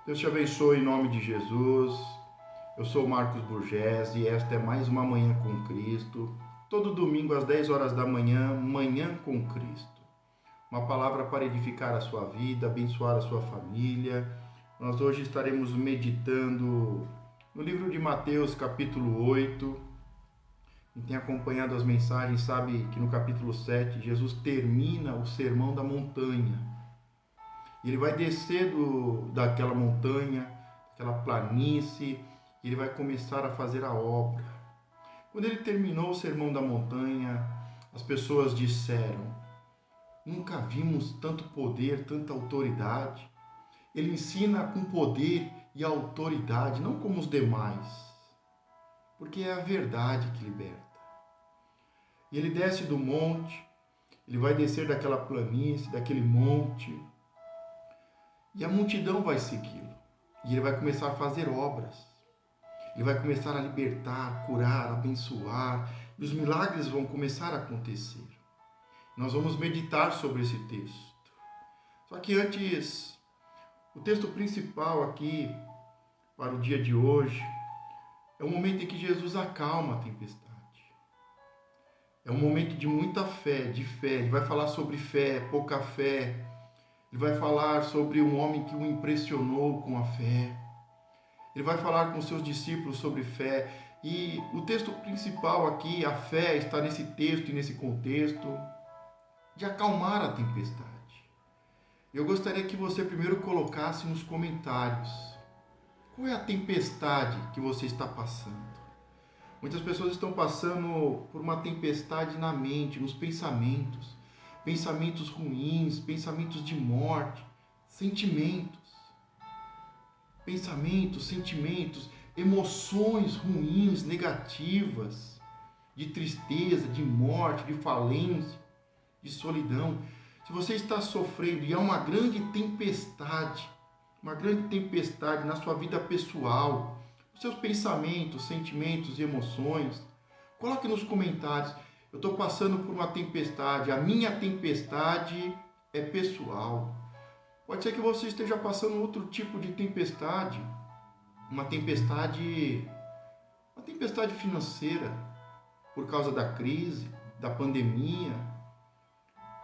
Deus te abençoe em nome de Jesus. Eu sou Marcos Burgess e esta é mais uma Manhã com Cristo. Todo domingo às 10 horas da manhã, Manhã com Cristo. Uma palavra para edificar a sua vida, abençoar a sua família. Nós hoje estaremos meditando no livro de Mateus, capítulo 8. Quem tem acompanhado as mensagens sabe que no capítulo 7, Jesus termina o Sermão da Montanha. Ele vai descer daquela montanha, daquela planície, e ele vai começar a fazer a obra. Quando ele terminou o Sermão da Montanha, as pessoas disseram: nunca vimos tanto poder, tanta autoridade. Ele ensina com poder e autoridade, não como os demais, porque é a verdade que liberta. E ele desce do monte, ele vai descer daquela planície, daquele monte, e a multidão vai segui-lo. E ele vai começar a fazer obras. Ele vai começar a libertar, curar, abençoar. E os milagres vão começar a acontecer. Nós vamos meditar sobre esse texto. Só que antes, o texto principal aqui, para o dia de hoje, é o momento em que Jesus acalma a tempestade. É um momento de muita fé, de fé. Ele vai falar sobre fé, pouca fé. Ele vai falar sobre um homem que o impressionou com a fé. Ele vai falar com seus discípulos sobre fé. E o texto principal aqui, a fé, está nesse texto e nesse contexto de acalmar a tempestade. Eu gostaria que você primeiro colocasse nos comentários qual é a tempestade que você está passando. Muitas pessoas estão passando por uma tempestade na mente, nos pensamentos. Pensamentos ruins, pensamentos de morte, sentimentos, emoções ruins, negativas, de tristeza, de morte, de falência, de solidão. Se você está sofrendo e há uma grande tempestade na sua vida pessoal, nos seus pensamentos, sentimentos e emoções, coloque nos comentários: eu estou passando por uma tempestade, a minha tempestade é pessoal. Pode ser que você esteja passando outro tipo de tempestade, uma tempestade financeira, por causa da crise, da pandemia.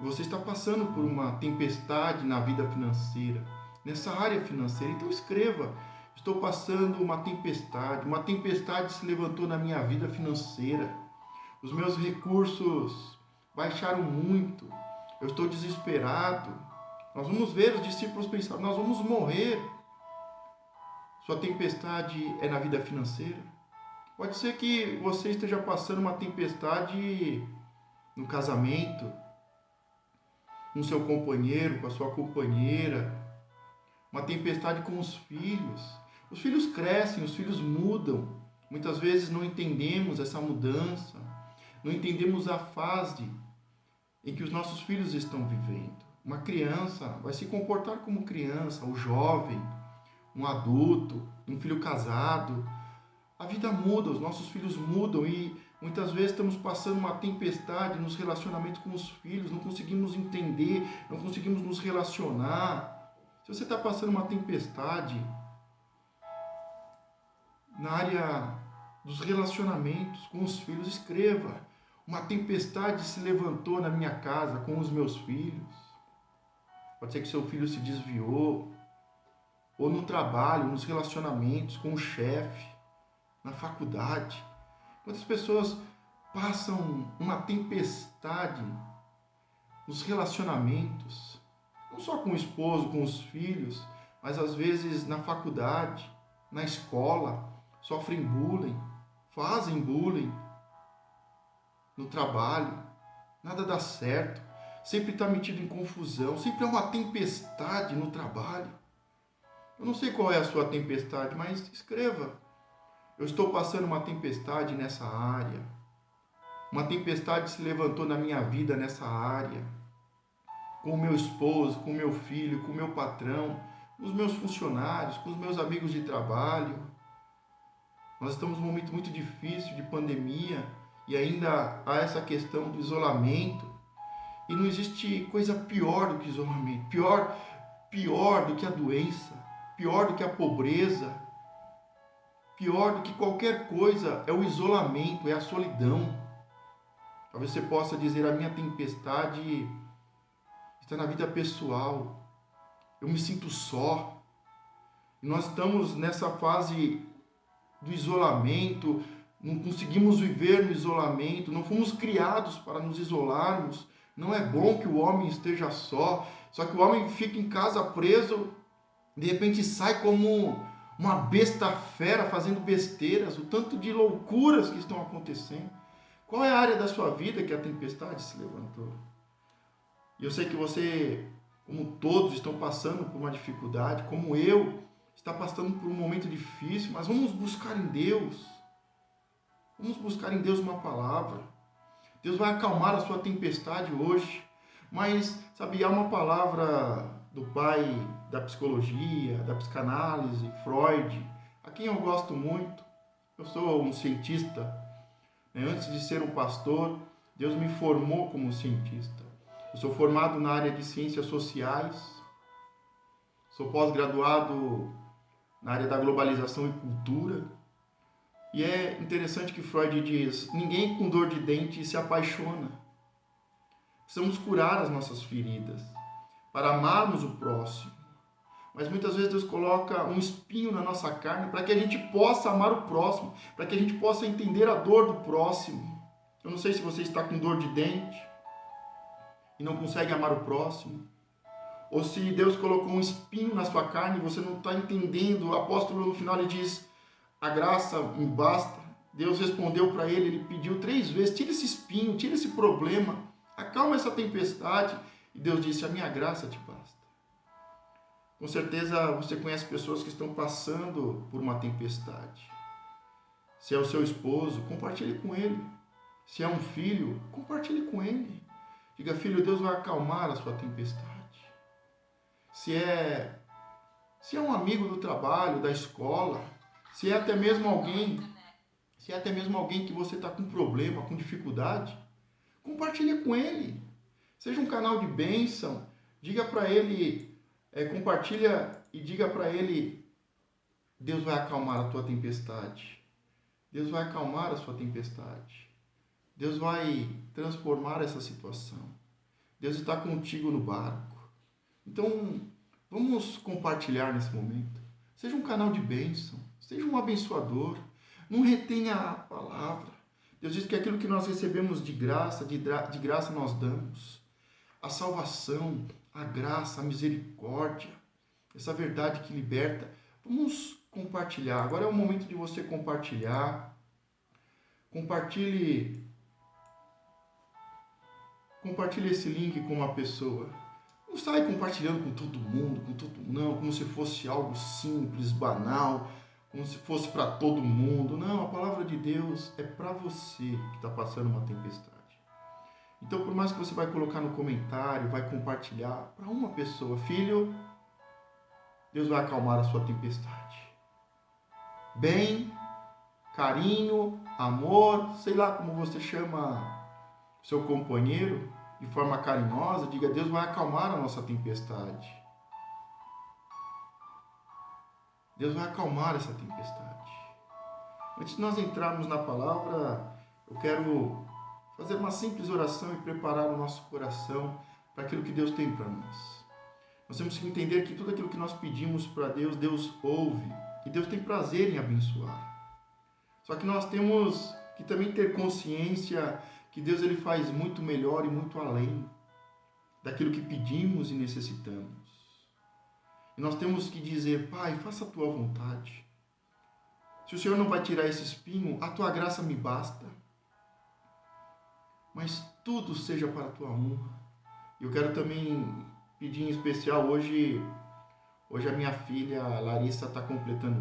Você está passando por uma tempestade na vida financeira, nessa área financeira. Então escreva: estou passando uma tempestade se levantou na minha vida financeira. Os meus recursos baixaram muito. Eu estou desesperado. Nós vamos ver os discípulos pensar: nós vamos morrer. Sua tempestade é na vida financeira. Pode ser que você esteja passando uma tempestade no casamento, com seu companheiro, com a sua companheira. Uma tempestade com os filhos. Os filhos crescem, os filhos mudam. Muitas vezes não entendemos essa mudança. Não entendemos a fase em que os nossos filhos estão vivendo. Uma criança vai se comportar como criança, o jovem, um adulto, um filho casado. A vida muda, os nossos filhos mudam e muitas vezes estamos passando uma tempestade nos relacionamentos com os filhos, não conseguimos entender, não conseguimos nos relacionar. Se você está passando uma tempestade na área dos relacionamentos com os filhos, escreva: uma tempestade se levantou na minha casa com os meus filhos. Pode ser que seu filho se desviou, ou no trabalho, nos relacionamentos com o chefe, na faculdade. Quantas pessoas passam uma tempestade nos relacionamentos, não só com o esposo, com os filhos, mas às vezes na faculdade, na escola, sofrem bullying, fazem bullying, no trabalho, nada dá certo, sempre está metido em confusão, sempre é uma tempestade no trabalho. Eu não sei qual é a sua tempestade, mas escreva: eu estou passando uma tempestade nessa área. Uma tempestade se levantou na minha vida nessa área. Com o meu esposo, com o meu filho, com o meu patrão, com os meus funcionários, com os meus amigos de trabalho. Nós estamos num momento muito difícil de pandemia. E ainda há essa questão do isolamento. E não existe coisa pior do que isolamento. Pior do que a doença. pior do que a pobreza, pior do que qualquer coisa é o isolamento, é a solidão. Talvez você possa dizer: a minha tempestade está na vida pessoal, eu me sinto só. E nós estamos nessa fase do isolamento, não conseguimos viver no isolamento, não fomos criados para nos isolarmos. Não é bom que o homem esteja só que o homem fica em casa preso, de repente sai como uma besta fera fazendo besteiras, o tanto de loucuras que estão acontecendo. Qual é a área da sua vida que a tempestade se levantou? E eu sei que você, como todos, estão passando por uma dificuldade, como eu, está passando por um momento difícil, mas vamos buscar em Deus. Vamos buscar em Deus uma palavra. Deus vai acalmar a sua tempestade hoje. Mas, sabe, há uma palavra do pai da psicologia, da psicanálise, Freud, a quem eu gosto muito. Eu sou um cientista, né? Antes de ser um pastor, Deus me formou como cientista. Eu sou formado na área de ciências sociais, sou pós-graduado na área da globalização e cultura. E é interessante que Freud diz: ninguém com dor de dente se apaixona. Precisamos curar as nossas feridas para amarmos o próximo. Mas muitas vezes Deus coloca um espinho na nossa carne para que a gente possa amar o próximo, para que a gente possa entender a dor do próximo. Eu não sei se você está com dor de dente e não consegue amar o próximo, ou se Deus colocou um espinho na sua carne e você não está entendendo. O apóstolo no final ele diz: a graça me basta. Deus respondeu para ele, ele pediu 3 vezes: tira esse espinho, tira esse problema, acalma essa tempestade. E Deus disse: a minha graça te basta. Com certeza você conhece pessoas que estão passando por uma tempestade. Se é o seu esposo, compartilhe com ele. Se é um filho, compartilhe com ele. Diga: filho, Deus vai acalmar a sua tempestade. Se é um amigo do trabalho, da escola, se é até mesmo alguém que você está com problema, com dificuldade, compartilhe com ele. Seja um canal de bênção. Diga para ele, compartilha e diga para ele: Deus vai acalmar a tua tempestade. Deus vai acalmar a sua tempestade. Deus vai transformar essa situação. Deus está contigo no barco. Então, vamos compartilhar nesse momento. Seja um canal de bênção. Seja um abençoador. Não retenha a palavra. Deus diz que aquilo que nós recebemos de graça nós damos. A salvação, a graça, a misericórdia, essa verdade que liberta. Vamos compartilhar. Agora é o momento de você compartilhar. Compartilhe esse link com uma pessoa. Não sai compartilhando com todo mundo, não, como se fosse algo simples, banal, como se fosse para todo mundo. Não, a palavra de Deus é para você que está passando uma tempestade. Então, por mais que você vai colocar no comentário, vai compartilhar para uma pessoa: filho, Deus vai acalmar a sua tempestade. Bem, carinho, amor, sei lá como você chama seu companheiro, de forma carinhosa, diga: Deus vai acalmar a nossa tempestade. Deus vai acalmar essa tempestade. Antes de nós entrarmos na palavra, eu quero fazer uma simples oração e preparar o nosso coração para aquilo que Deus tem para nós. Nós temos que entender que tudo aquilo que nós pedimos para Deus, Deus ouve. E Deus tem prazer em abençoar. Só que nós temos que também ter consciência que Deus ele faz muito melhor e muito além daquilo que pedimos e necessitamos. E nós temos que dizer: Pai, faça a tua vontade. Se o Senhor não vai tirar esse espinho, a tua graça me basta. Mas tudo seja para a tua honra. Eu quero também pedir em especial hoje a minha filha Larissa está completando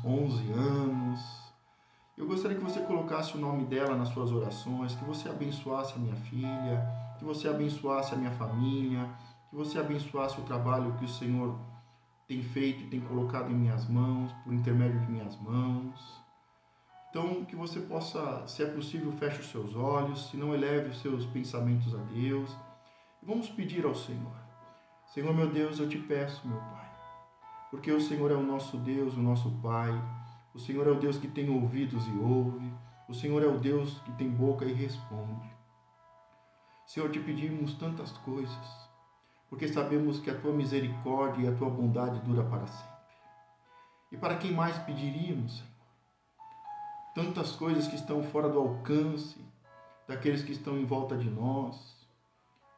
11 anos. Eu gostaria que você colocasse o nome dela nas suas orações, que você abençoasse a minha filha, que você abençoasse a minha família, que você abençoasse o trabalho que o Senhor tem feito e tem colocado em minhas mãos, por intermédio de minhas mãos. Então, que você possa, se é possível, feche os seus olhos, se não, eleve os seus pensamentos a Deus. E vamos pedir ao Senhor: Senhor meu Deus, eu te peço, meu Pai, porque o Senhor é o nosso Deus, o nosso Pai. O Senhor é o Deus que tem ouvidos e ouve. O Senhor é o Deus que tem boca e responde. Senhor, te pedimos tantas coisas, porque sabemos que a tua misericórdia e a tua bondade dura para sempre. E para quem mais pediríamos, Senhor? Tantas coisas que estão fora do alcance daqueles que estão em volta de nós,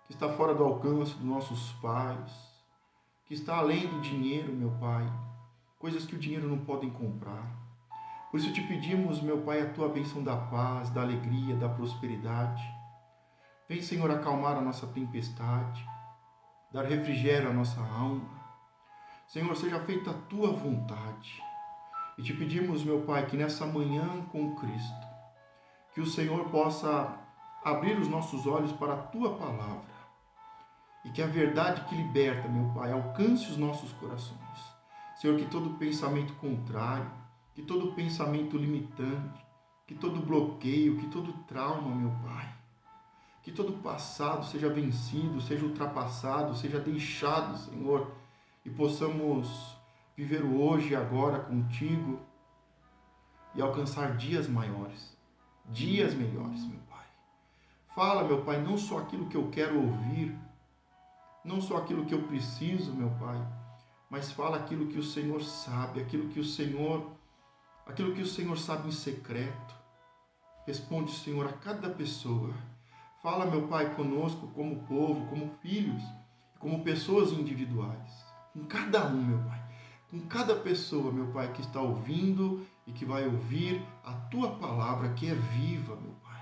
que está fora do alcance dos nossos pais, que está além do dinheiro, meu Pai, coisas que o dinheiro não pode comprar. Por isso te pedimos, meu Pai, a tua bênção da paz, da alegria, da prosperidade. Vem, Senhor, acalmar a nossa tempestade, dar refrigério à nossa alma. Senhor, seja feita a tua vontade. E te pedimos, meu Pai, que nessa manhã com Cristo, que o Senhor possa abrir os nossos olhos para a tua palavra. E que a verdade que liberta, meu Pai, alcance os nossos corações. Senhor, que todo pensamento contrário, que todo pensamento limitante, que todo bloqueio, que todo trauma, meu Pai, que todo passado seja vencido, seja ultrapassado, seja deixado, Senhor, e possamos viver o hoje e agora contigo e alcançar dias maiores, dias melhores, meu Pai. Fala, meu Pai, não só aquilo que eu quero ouvir, não só aquilo que eu preciso, meu Pai, mas fala aquilo que o Senhor sabe, aquilo que o Senhor sabe em secreto. Responde, Senhor, a cada pessoa. Fala, meu Pai, conosco como povo, como filhos, como pessoas individuais. Com cada um, meu Pai. Com cada pessoa, meu Pai, que está ouvindo e que vai ouvir a Tua palavra, que é viva, meu Pai.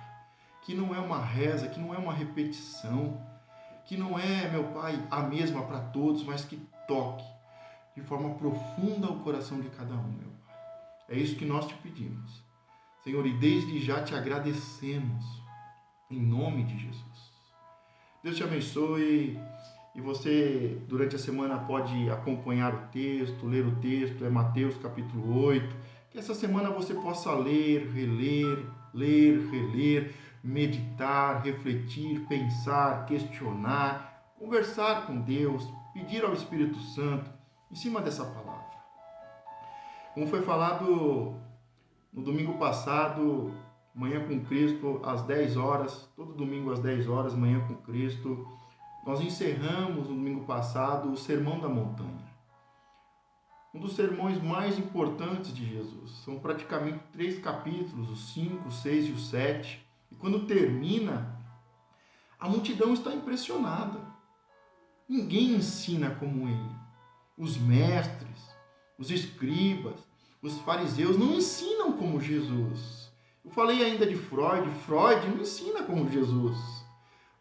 Que não é uma reza, que não é uma repetição, que não é, meu Pai, a mesma para todos, mas que toque de forma profunda o coração de cada um, meu Pai. É isso que nós te pedimos. Senhor, e desde já te agradecemos, em nome de Jesus. Deus te abençoe. E você, durante a semana, pode acompanhar o texto, ler o texto, é Mateus capítulo 8. Que essa semana você possa ler, reler, meditar, refletir, pensar, questionar, conversar com Deus, pedir ao Espírito Santo em cima dessa palavra. Como foi falado no domingo passado, Manhã com Cristo, às 10 horas, todo domingo às 10 horas, Manhã com Cristo, nós encerramos no domingo passado o Sermão da Montanha. Um dos sermões mais importantes de Jesus. São praticamente 3 capítulos, os 5, o 6 e o 7. E quando termina, a multidão está impressionada. Ninguém ensina como ele. Os mestres, os escribas, os fariseus não ensinam como Jesus. Eu falei ainda de Freud. Freud não ensina como Jesus.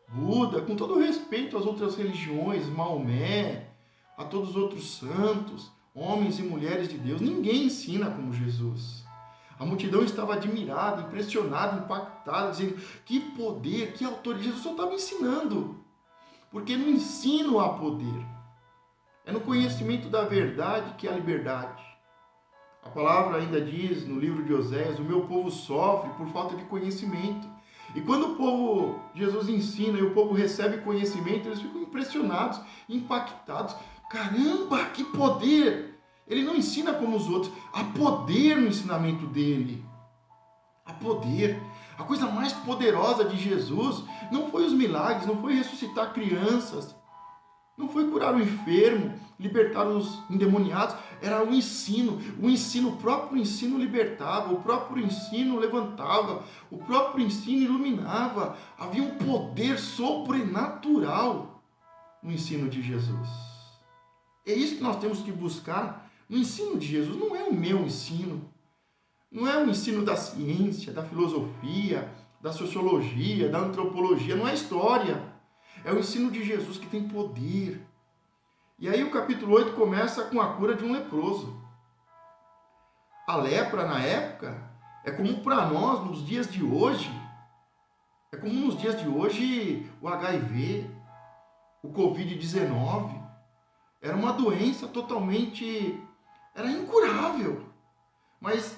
Buda, com todo respeito às outras religiões, Maomé, a todos os outros santos, homens e mulheres de Deus, ninguém ensina como Jesus. A multidão estava admirada, impressionada, impactada, dizendo: que poder, que autoridade. Jesus só estava ensinando, porque no ensino há poder. É no conhecimento da verdade que há liberdade. A palavra ainda diz no livro de Oséias: o meu povo sofre por falta de conhecimento. E quando o povo, Jesus ensina e o povo recebe conhecimento, eles ficam impressionados, impactados. Caramba, que poder! Ele não ensina como os outros. Há poder no ensinamento dele. Há poder. A coisa mais poderosa de Jesus não foi os milagres, não foi ressuscitar crianças, não foi curar o enfermo, libertar os endemoniados. Era o ensino. O próprio ensino libertava, o próprio ensino levantava, o próprio ensino iluminava. Havia um poder sobrenatural no ensino de Jesus. É isso que nós temos que buscar no ensino de Jesus. Não é o meu ensino, não é o ensino da ciência, da filosofia, da sociologia, da antropologia, não é história. É o ensino de Jesus que tem poder. E aí o capítulo 8 começa com a cura de um leproso. A lepra na época é como para nós nos dias de hoje. É como nos dias de hoje o HIV, o Covid-19. Era uma doença totalmente... era incurável. Mas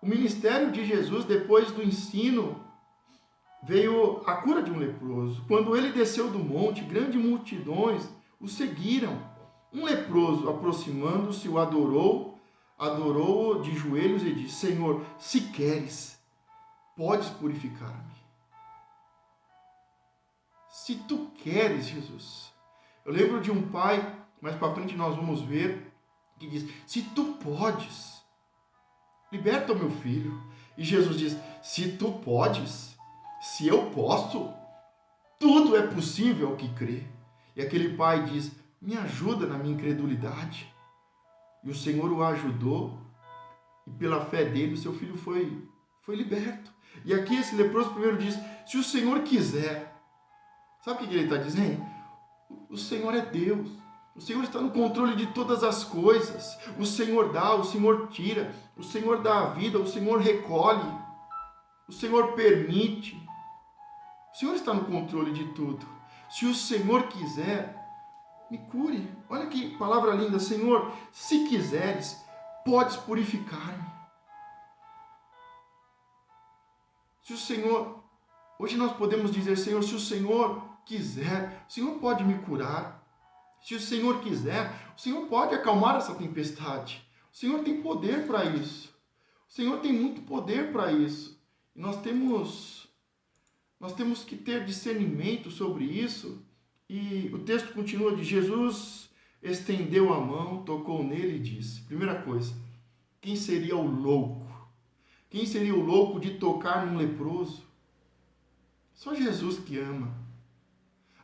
o ministério de Jesus, depois do ensino, veio a cura de um leproso. Quando ele desceu do monte, grandes multidões o seguiram. Um leproso, aproximando-se, o adorou de joelhos e disse: Senhor, se queres, podes purificar-me. Se tu queres, Jesus. Eu lembro de um pai, mais para frente nós vamos ver, que diz: se tu podes, liberta o meu filho. E Jesus diz: se tu podes, se eu posso, tudo é possível ao que crê. E aquele pai diz: me ajuda na minha incredulidade. E o Senhor o ajudou, e pela fé dele, o seu filho foi liberto. E aqui esse leproso primeiro diz: se o Senhor quiser. Sabe o que ele está dizendo? O Senhor é Deus. O Senhor está no controle de todas as coisas. O Senhor dá, o Senhor tira. O Senhor dá a vida, o Senhor recolhe. O Senhor permite. O Senhor está no controle de tudo. Se o Senhor quiser, me cure. Olha que palavra linda. Senhor, se quiseres, podes purificar-me. Se o Senhor... Hoje nós podemos dizer: Senhor, se o Senhor quiser, o Senhor pode me curar. Se o Senhor quiser, o Senhor pode acalmar essa tempestade. O Senhor tem poder para isso. O Senhor tem muito poder para isso. E nós temos que ter discernimento sobre isso. E o texto continua de: Jesus estendeu a mão, tocou nele e disse. Primeira coisa, quem seria o louco? Quem seria o louco de tocar num leproso? Só Jesus que ama.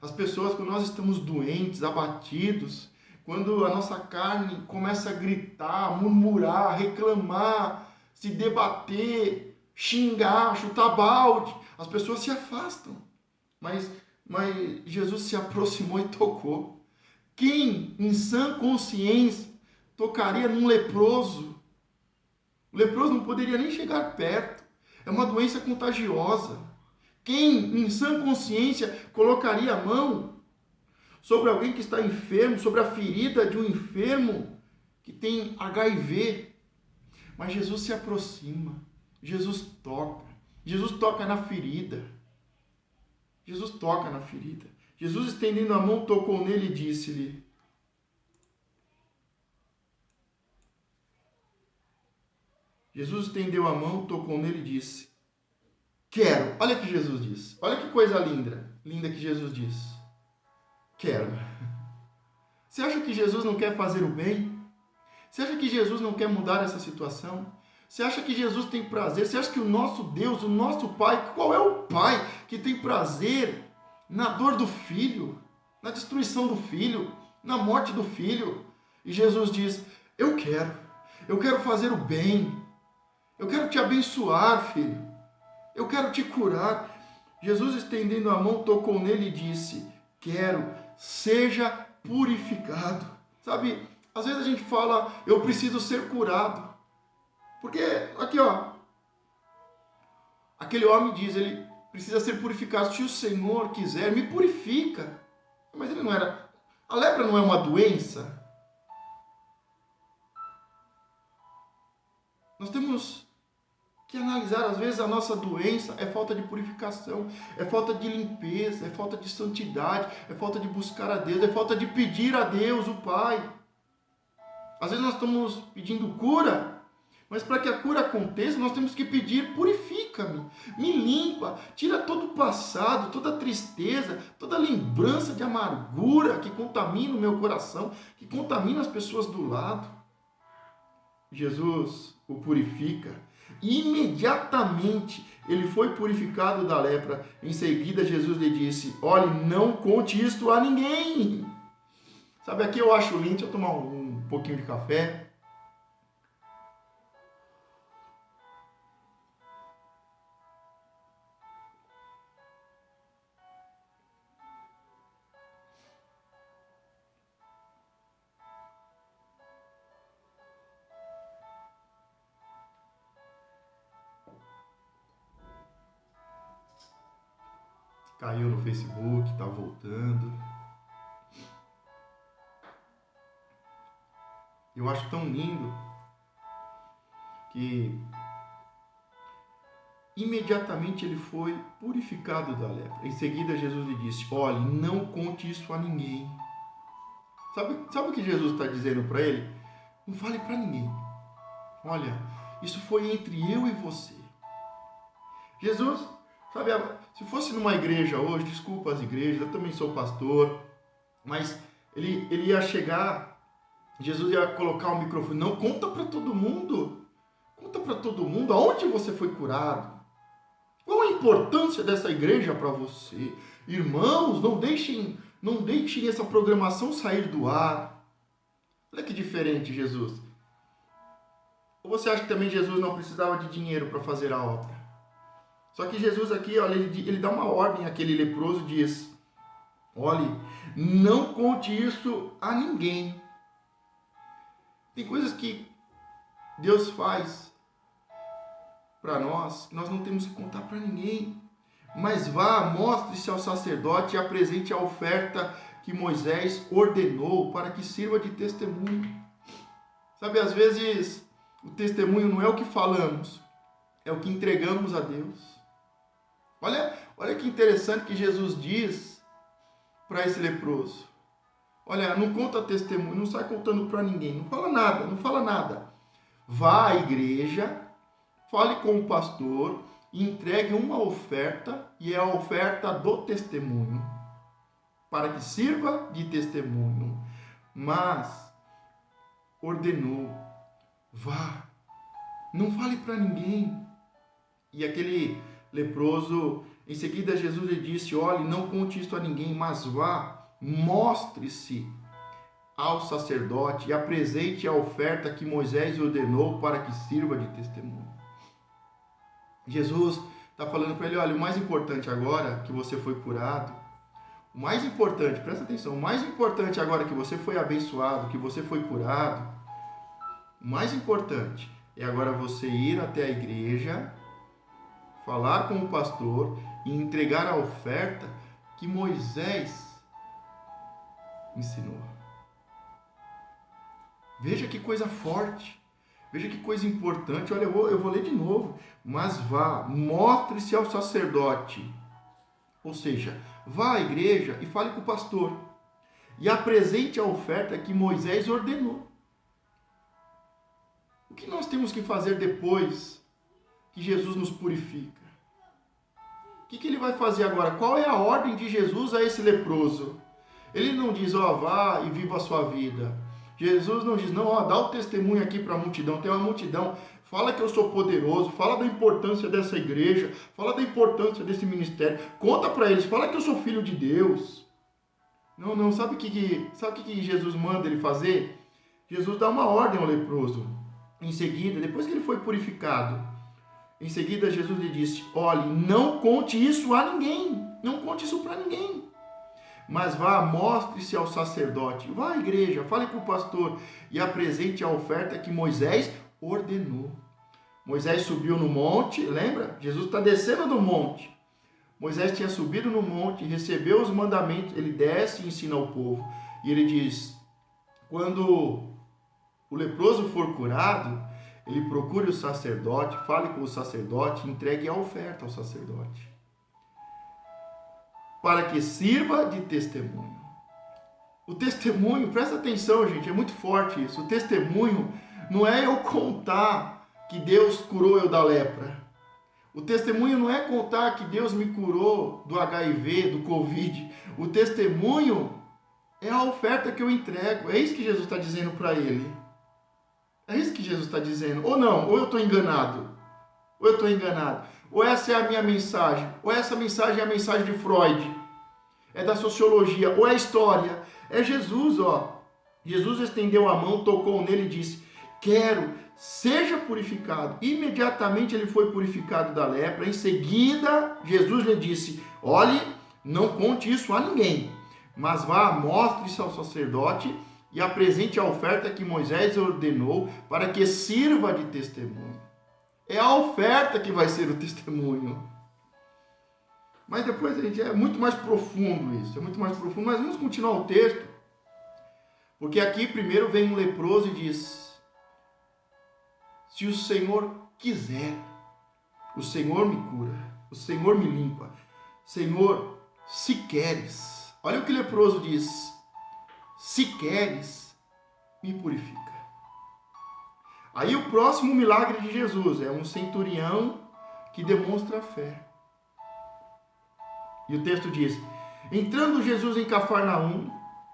As pessoas, quando nós estamos doentes, abatidos, quando a nossa carne começa a gritar, murmurar, reclamar, se debater, xingar, chutar balde, as pessoas se afastam. Mas Jesus se aproximou e tocou. Quem, em sã consciência, tocaria num leproso? O leproso não poderia nem chegar perto. É uma doença contagiosa. Quem, em sã consciência, colocaria a mão sobre alguém que está enfermo, sobre a ferida de um enfermo que tem HIV? Mas Jesus se aproxima, Jesus toca na ferida. Jesus toca na ferida. Jesus, estendendo a mão, tocou nele e disse-lhe: Jesus estendeu a mão, tocou nele e disse: quero. Olha o que Jesus diz. Olha que coisa linda que Jesus diz. Quero. Você acha que Jesus não quer fazer o bem? Você acha que Jesus não quer mudar essa situação? Você acha que Jesus tem prazer? Você acha que o nosso Deus, o nosso Pai, qual é o Pai que tem prazer na dor do filho, na destruição do filho, na morte do filho? E Jesus diz: eu quero fazer o bem, eu quero te abençoar, filho. Eu quero te curar. Jesus, estendendo a mão, tocou nele e disse: quero, seja purificado. Sabe, às vezes a gente fala: eu preciso ser curado. Porque, aqui ó, aquele homem diz, ele precisa ser purificado. Se o Senhor quiser, me purifica. Mas ele não era... A lepra não é uma doença? Nós temos que analisar, às vezes a nossa doença é falta de purificação, é falta de limpeza, é falta de santidade, é falta de buscar a Deus, é falta de pedir a Deus, o Pai. Às vezes nós estamos pedindo cura, mas para que a cura aconteça, nós temos que pedir: purifica-me, me limpa, tira todo o passado, toda a tristeza, toda a lembrança de amargura que contamina o meu coração, que contamina as pessoas do lado. Jesus o purifica. E imediatamente ele foi purificado da lepra. Em seguida, Jesus lhe disse: olhe, não conte isto a ninguém. Sabe, aqui eu acho lindo. Deixa eu tomar um pouquinho de café. Caiu no Facebook, está voltando. Eu acho tão lindo que imediatamente ele foi purificado da lepra. Em seguida, Jesus lhe disse: olhe, não conte isso a ninguém. Sabe o que Jesus está dizendo para ele? Não fale para ninguém. Olha, isso foi entre eu e você. Jesus, sabe, se fosse numa igreja hoje, desculpa as igrejas, eu também sou pastor, mas ele ia chegar, Jesus ia colocar o microfone, não, conta para todo mundo aonde você foi curado, qual a importância dessa igreja para você. Irmãos, não deixem essa programação sair do ar. Olha que diferente, Jesus. Ou você acha que também Jesus não precisava de dinheiro para fazer a obra? Só que Jesus aqui, olha, ele dá uma ordem àquele leproso, diz: olhe, não conte isso a ninguém. Tem coisas que Deus faz para nós que nós não temos que contar para ninguém. Mas vá, mostre-se ao sacerdote e apresente a oferta que Moisés ordenou para que sirva de testemunho. Sabe, às vezes o testemunho não é o que falamos, é o que entregamos a Deus. Olha que interessante que Jesus diz para esse leproso. Olha, não conta testemunho, não sai contando para ninguém, não fala nada. Vá à igreja, fale com o pastor e entregue uma oferta, e é a oferta do testemunho, para que sirva de testemunho. Mas ordenou: vá, não fale para ninguém. E aquele leproso, em seguida Jesus lhe disse: olhe, não conte isto a ninguém, mas vá, mostre-se ao sacerdote e apresente a oferta que Moisés ordenou para que sirva de testemunho. Jesus está falando para ele: olha, o mais importante agora que você foi curado, o mais importante, presta atenção, o mais importante agora que você foi abençoado, que você foi curado, o mais importante é agora você ir até a igreja, falar com o pastor e entregar a oferta que Moisés ensinou. Veja que coisa forte, veja que coisa importante. Olha, eu vou ler de novo. Mas vá, mostre-se ao sacerdote. Ou seja, vá à igreja e fale com o pastor. E apresente a oferta que Moisés ordenou. O que nós temos que fazer depois que Jesus nos purifica? O que ele vai fazer agora? Qual é a ordem de Jesus a esse leproso? Ele não diz: ó, vá e viva a sua vida. Jesus não diz: não, ó, dá o testemunho aqui para a multidão. Tem uma multidão, fala que eu sou poderoso, fala da importância dessa igreja, fala da importância desse ministério, conta para eles, fala que eu sou filho de Deus. Não, sabe o que Jesus manda ele fazer? Jesus dá uma ordem ao leproso. Em seguida, depois que ele foi purificado, em seguida Jesus lhe disse: olhe, não conte isso a ninguém, não conte isso para ninguém. Mas vá, mostre-se ao sacerdote, vá à igreja, fale com o pastor e apresente a oferta que Moisés ordenou. Moisés subiu no monte, lembra? Jesus está descendo do monte. Moisés tinha subido no monte, recebeu os mandamentos, ele desce e ensina ao povo. E ele diz: quando o leproso for curado, ele procure o sacerdote, fale com o sacerdote, entregue a oferta ao sacerdote, para que sirva de testemunho. O testemunho, presta atenção, gente, é muito forte isso. O testemunho não é eu contar que Deus curou eu da lepra. O testemunho não é contar que Deus me curou do HIV, do Covid. O testemunho é a oferta que eu entrego. É isso que Jesus está dizendo para ele. É isso que Jesus está dizendo. Ou não, ou eu estou enganado. Ou essa é a minha mensagem. Ou essa mensagem é a mensagem de Freud. É da sociologia. Ou é a história. É Jesus, ó. Jesus estendeu a mão, tocou nele e disse: quero, seja purificado. Imediatamente ele foi purificado da lepra. Em seguida, Jesus lhe disse: olhe, não conte isso a ninguém, mas vá, mostre-se ao sacerdote e apresente a oferta que Moisés ordenou para que sirva de testemunho. É a oferta que vai ser o testemunho. Mas depois, gente, é muito mais profundo isso, é muito mais profundo. Mas vamos continuar o texto, porque aqui primeiro vem um leproso e diz: se o Senhor quiser, o Senhor me cura, o Senhor me limpa. Senhor, se queres. Olha o que o leproso diz: se queres, me purifica. Aí o próximo milagre de Jesus é um centurião que demonstra fé. E o texto diz: entrando Jesus em Cafarnaum,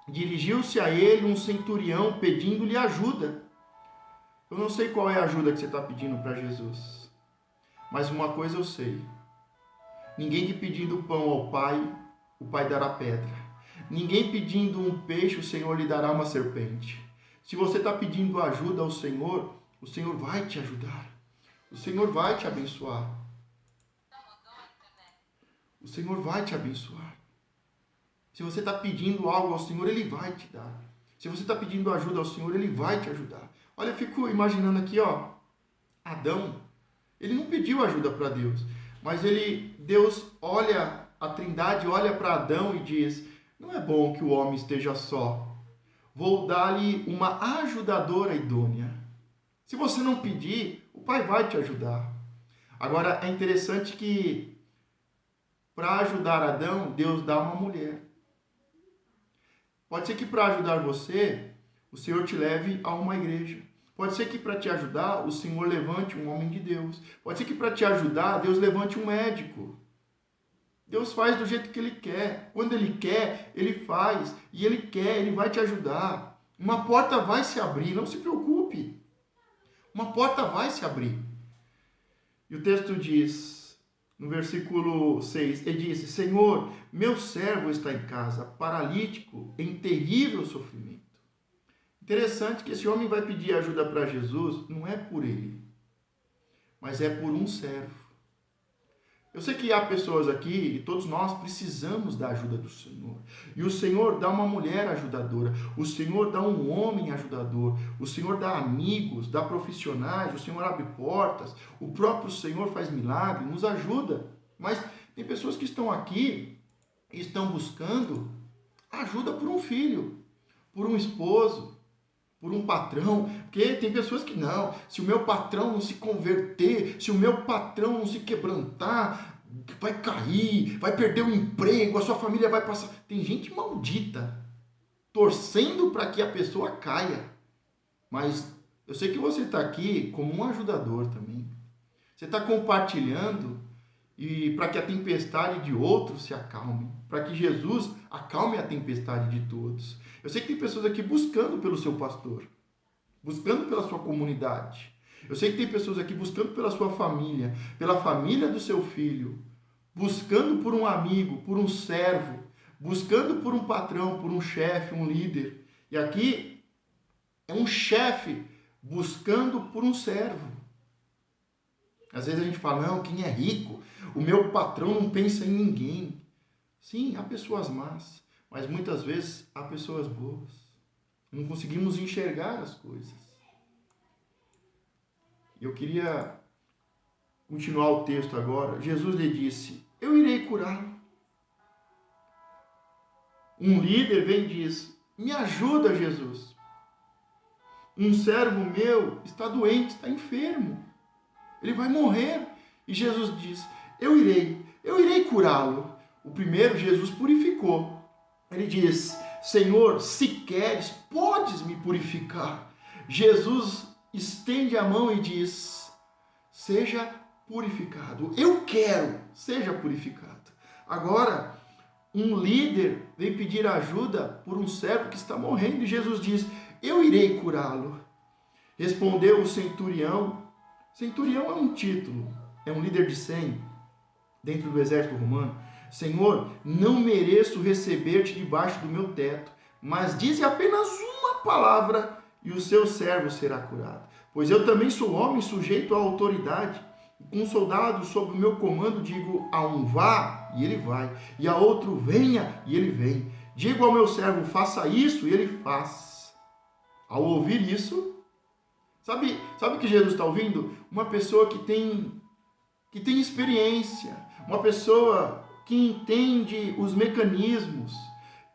dirigiu-se a ele um centurião pedindo-lhe ajuda. Eu não sei qual é a ajuda que você está pedindo para Jesus, mas uma coisa eu sei: ninguém que pedindo pão ao Pai, o Pai dará pedra. Ninguém pedindo um peixe, o Senhor lhe dará uma serpente. Se você está pedindo ajuda ao Senhor, o Senhor vai te ajudar. O Senhor vai te abençoar. O Senhor vai te abençoar. Se você está pedindo algo ao Senhor, Ele vai te dar. Se você está pedindo ajuda ao Senhor, Ele vai te ajudar. Olha, eu fico imaginando aqui, Adão, ele não pediu ajuda para Deus, mas Deus olha, a Trindade olha para Adão e diz: não é bom que o homem esteja só. Vou dar-lhe uma ajudadora idônea. Se você não pedir, o Pai vai te ajudar. Agora, é interessante que para ajudar Adão, Deus dá uma mulher. Pode ser que para ajudar você, o Senhor te leve a uma igreja. Pode ser que para te ajudar, o Senhor levante um homem de Deus. Pode ser que para te ajudar, Deus levante um médico. Deus faz do jeito que Ele quer. Quando Ele quer, Ele faz. E Ele quer, Ele vai te ajudar. Uma porta vai se abrir, não se preocupe. Uma porta vai se abrir. E o texto diz, no versículo 6, ele disse: Senhor, meu servo está em casa, paralítico, em terrível sofrimento. Interessante que esse homem vai pedir ajuda para Jesus, não é por ele, mas é por um servo. Eu sei que há pessoas aqui, e todos nós precisamos da ajuda do Senhor. E o Senhor dá uma mulher ajudadora, o Senhor dá um homem ajudador, o Senhor dá amigos, dá profissionais, o Senhor abre portas, o próprio Senhor faz milagre, nos ajuda. Mas tem pessoas que estão aqui e estão buscando ajuda por um filho, por um esposo, por um patrão, porque tem pessoas que não, se o meu patrão não se converter, se o meu patrão não se quebrantar, vai cair, vai perder o emprego, a sua família vai passar. Tem gente maldita, torcendo para que a pessoa caia. Mas eu sei que você está aqui como um ajudador também. Você está compartilhando e para que a tempestade de outros se acalme, para que Jesus acalme a tempestade de todos. Eu sei que tem pessoas aqui buscando pelo seu pastor, buscando pela sua comunidade. Eu sei que tem pessoas aqui buscando pela sua família, pela família do seu filho, buscando por um amigo, por um servo, buscando por um patrão, por um chefe, um líder. E aqui é um chefe buscando por um servo. Às vezes a gente fala: não, quem é rico, o meu patrão não pensa em ninguém. Sim, há pessoas más, mas muitas vezes há pessoas boas. Não conseguimos enxergar as coisas. Eu queria continuar o texto agora. Jesus lhe disse: eu irei curá-lo. Um líder vem e diz: me ajuda, Jesus. Um servo meu está doente, está enfermo. Ele vai morrer. E Jesus diz: eu irei curá-lo. O primeiro, Jesus purificou. Ele diz: Senhor, se queres, podes me purificar. Jesus estende a mão e diz: seja purificado. Eu quero, seja purificado. Agora, um líder vem pedir ajuda por um servo que está morrendo e Jesus diz: eu irei curá-lo. Respondeu o centurião. Centurião é um título, é um líder de 100 dentro do exército romano. Senhor, não mereço receber-te debaixo do meu teto, mas dize apenas uma palavra e o seu servo será curado. Pois eu também sou homem sujeito à autoridade, e com um soldado sob o meu comando digo a um vá, e ele vai, e a outro venha, e ele vem. Digo ao meu servo, faça isso, e ele faz. Ao ouvir isso, sabe o que Jesus está ouvindo? Uma pessoa que tem experiência, uma pessoa que entende os mecanismos,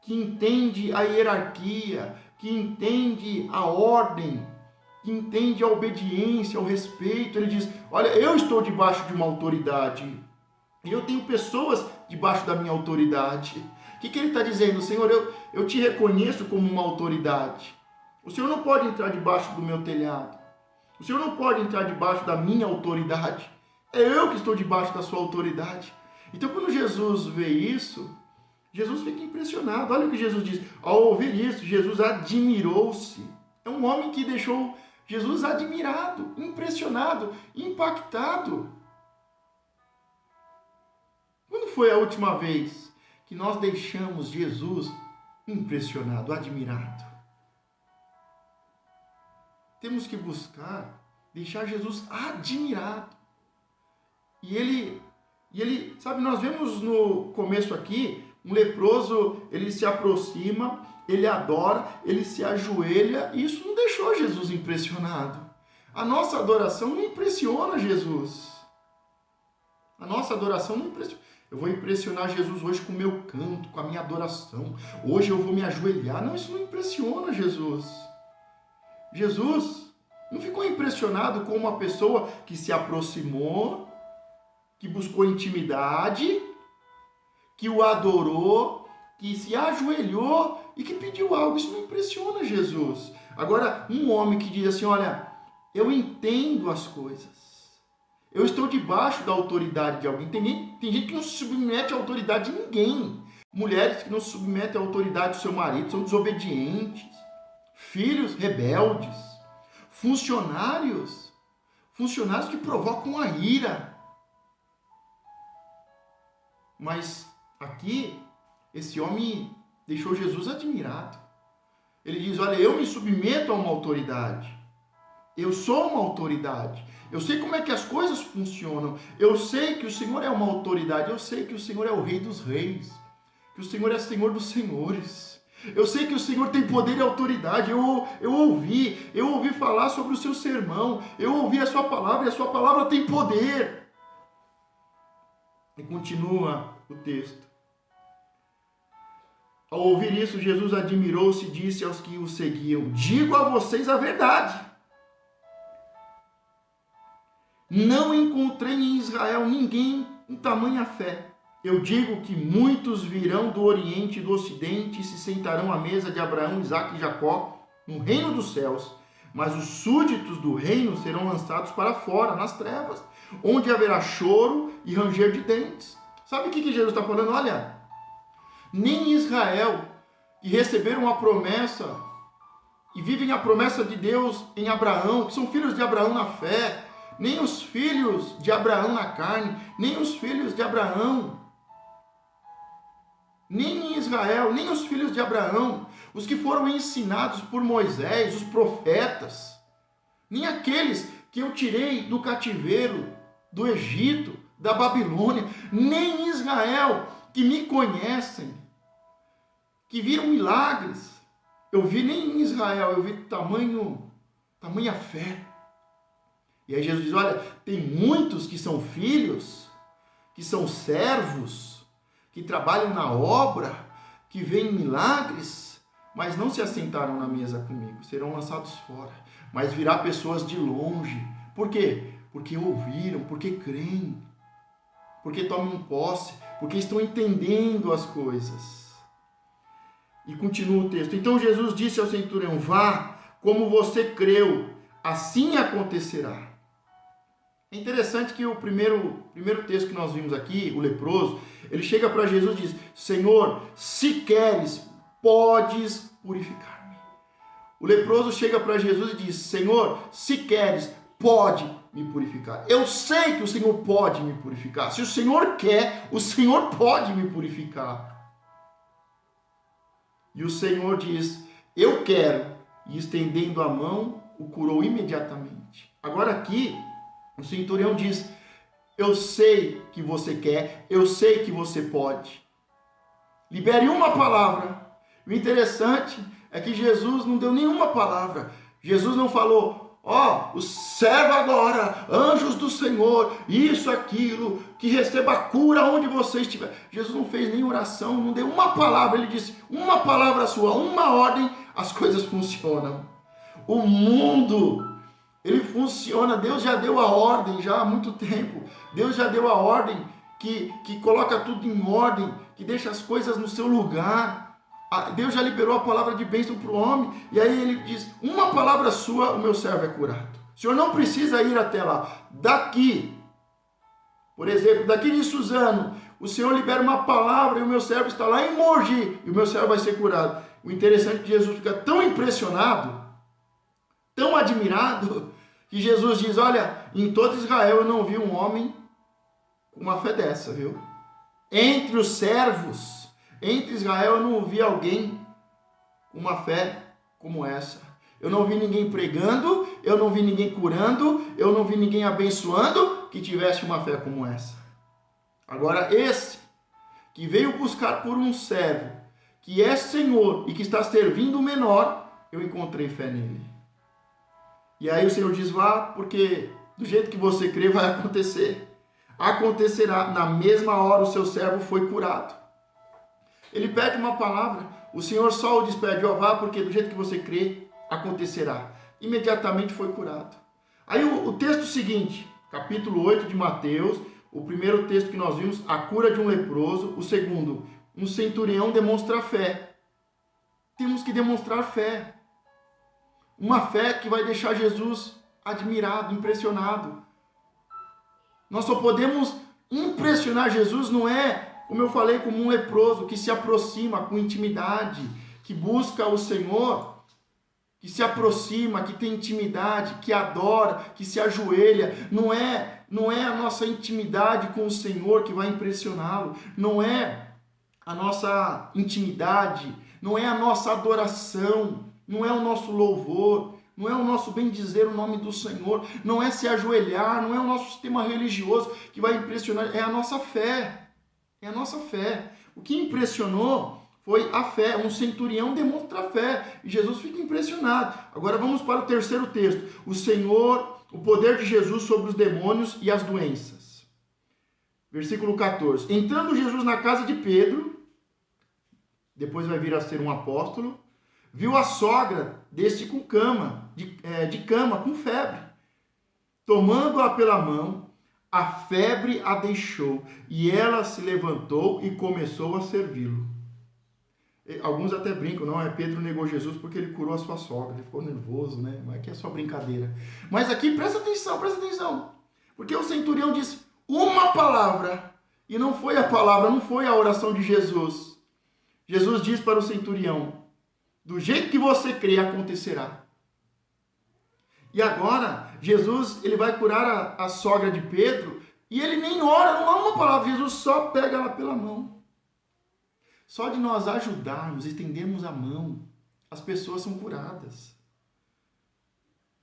que entende a hierarquia, que entende a ordem, que entende a obediência, o respeito. Ele diz: olha, eu estou debaixo de uma autoridade e eu tenho pessoas debaixo da minha autoridade. O que ele está dizendo? Senhor, eu te reconheço como uma autoridade. O Senhor não pode entrar debaixo do meu telhado. O Senhor não pode entrar debaixo da minha autoridade. É eu que estou debaixo da sua autoridade. Então, quando Jesus vê isso, Jesus fica impressionado. Olha o que Jesus diz. Ao ouvir isso, Jesus admirou-se. É um homem que deixou Jesus admirado, impressionado, impactado. Quando foi a última vez que nós deixamos Jesus impressionado, admirado? Temos que buscar deixar Jesus admirado. E ele, sabe, nós vemos no começo aqui, um leproso, ele se aproxima, ele adora, ele se ajoelha, e isso não deixou Jesus impressionado. A nossa adoração não impressiona Jesus. A nossa adoração não impressiona. Eu vou impressionar Jesus hoje com o meu canto, com a minha adoração. Hoje eu vou me ajoelhar. Não, isso não impressiona Jesus. Jesus não ficou impressionado com uma pessoa que se aproximou, que buscou intimidade, que o adorou, que se ajoelhou e que pediu algo. Isso não impressiona Jesus. Agora, um homem que diz assim, olha, eu entendo as coisas. Eu estou debaixo da autoridade de alguém. Tem gente que não se submete à autoridade de ninguém. Mulheres que não se submetem à autoridade do seu marido, são desobedientes. Filhos rebeldes. Funcionários que provocam a ira. Mas aqui, esse homem deixou Jesus admirado. Ele diz, olha, eu me submeto a uma autoridade. Eu sou uma autoridade. Eu sei como é que as coisas funcionam. Eu sei que o Senhor é uma autoridade. Eu sei que o Senhor é o Rei dos Reis. Que o Senhor é Senhor dos Senhores. Eu sei que o Senhor tem poder e autoridade. Eu ouvi falar sobre o seu sermão. Eu ouvi a sua palavra e a sua palavra tem poder. E continua o texto. Ao ouvir isso, Jesus admirou-se e disse aos que o seguiam, digo a vocês a verdade. Não encontrei em Israel ninguém com tamanha fé. Eu digo que muitos virão do Oriente e do Ocidente e se sentarão à mesa de Abraão, Isaque e Jacó no reino dos céus. Mas os súditos do reino serão lançados para fora, nas trevas, onde haverá choro e ranger de dentes. Sabe o que Jesus está falando? Olha, nem Israel, que receberam a promessa e vivem a promessa de Deus em Abraão, que são filhos de Abraão na fé, nem os filhos de Abraão na carne, nem os filhos de Abraão, nem em Israel, nem os filhos de Abraão, os que foram ensinados por Moisés, os profetas, nem aqueles que eu tirei do cativeiro, do Egito, da Babilônia, nem Israel, que me conhecem, que viram milagres. Eu vi nem em Israel, eu vi tamanha fé. E aí Jesus diz, olha, tem muitos que são filhos, que são servos, que trabalham na obra, que veem milagres, mas não se assentaram na mesa comigo, serão lançados fora. Mas virá pessoas de longe. Por quê? Porque ouviram, porque creem, porque tomam posse, porque estão entendendo as coisas. E continua o texto. Então Jesus disse ao centurião, vá, como você creu, assim acontecerá. É interessante que o primeiro texto que nós vimos aqui, o leproso, ele chega para Jesus e diz, Senhor, se queres, podes purificar-me. O leproso chega para Jesus e diz, Senhor, se queres, pode me purificar. Eu sei que o Senhor pode me purificar. Se o Senhor quer, o Senhor pode me purificar. E o Senhor diz, eu quero. E estendendo a mão, o curou imediatamente. Agora aqui, o centurião diz, eu sei que você quer, eu sei que você pode. Libere uma palavra. O interessante é que Jesus não deu nenhuma palavra. Jesus não falou, serva agora, anjos do Senhor, isso, aquilo, que receba a cura onde você estiver. Jesus não fez nem oração, não deu uma palavra. Ele disse, uma palavra sua, uma ordem, as coisas funcionam. O mundo, ele funciona. Deus já deu a ordem já há muito tempo. Deus já deu a ordem que coloca tudo em ordem, que deixa as coisas no seu lugar. Deus já liberou a palavra de bênção para o homem, e aí ele diz, uma palavra sua, o meu servo é curado. O senhor não precisa ir até lá. Daqui, por exemplo, daqui de Suzano, o Senhor libera uma palavra e o meu servo está lá em Mogi, e o meu servo vai ser curado. O interessante é que Jesus fica tão impressionado, tão admirado, que Jesus diz, olha, em todo Israel eu não vi um homem com uma fé dessa, viu? Entre os servos, entre Israel eu não vi alguém com uma fé como essa. Eu não vi ninguém pregando, eu não vi ninguém curando, eu não vi ninguém abençoando que tivesse uma fé como essa. Agora esse que veio buscar por um servo, que é Senhor e que está servindo o menor, eu encontrei fé nele. E aí o Senhor diz, vá, porque do jeito que você crê vai acontecer. Acontecerá, na mesma hora o seu servo foi curado. Ele pede uma palavra, o Senhor só o despede, ó, vá, porque do jeito que você crê, acontecerá. Imediatamente foi curado. Aí o texto seguinte, capítulo 8 de Mateus, o primeiro texto que nós vimos, a cura de um leproso. O segundo, um centurião demonstra fé. Temos que demonstrar fé. Uma fé que vai deixar Jesus admirado, impressionado. Nós só podemos impressionar Jesus, não é, como eu falei, como um leproso que se aproxima com intimidade, que busca o Senhor, que se aproxima, que tem intimidade, que adora, que se ajoelha. Não é a nossa intimidade com o Senhor que vai impressioná-lo. Não é a nossa intimidade, não é a nossa adoração, não é o nosso louvor, não é o nosso bendizer o nome do Senhor, não é se ajoelhar, não é o nosso sistema religioso que vai impressionar, é a nossa fé. É a nossa fé. O que impressionou foi a fé. Um centurião demonstra a fé e Jesus fica impressionado. Agora vamos para o terceiro texto. O poder de Jesus sobre os demônios e as doenças. Versículo 14. Entrando Jesus na casa de Pedro, depois vai vir a ser um apóstolo, viu a sogra deste com cama, de cama, com febre. Tomando-a pela mão, a febre a deixou, e ela se levantou e começou a servi-lo. Alguns até brincam, não, Pedro negou Jesus porque ele curou a sua sogra, ele ficou nervoso, né? Mas aqui é só brincadeira. Mas aqui, presta atenção, porque o centurião disse uma palavra, e não foi a palavra, não foi a oração de Jesus. Jesus diz para o centurião, do jeito que você crê, acontecerá. E agora, Jesus, ele vai curar a sogra de Pedro, e ele nem ora, não há uma palavra, Jesus só pega ela pela mão. Só de nós ajudarmos, estendermos a mão, as pessoas são curadas.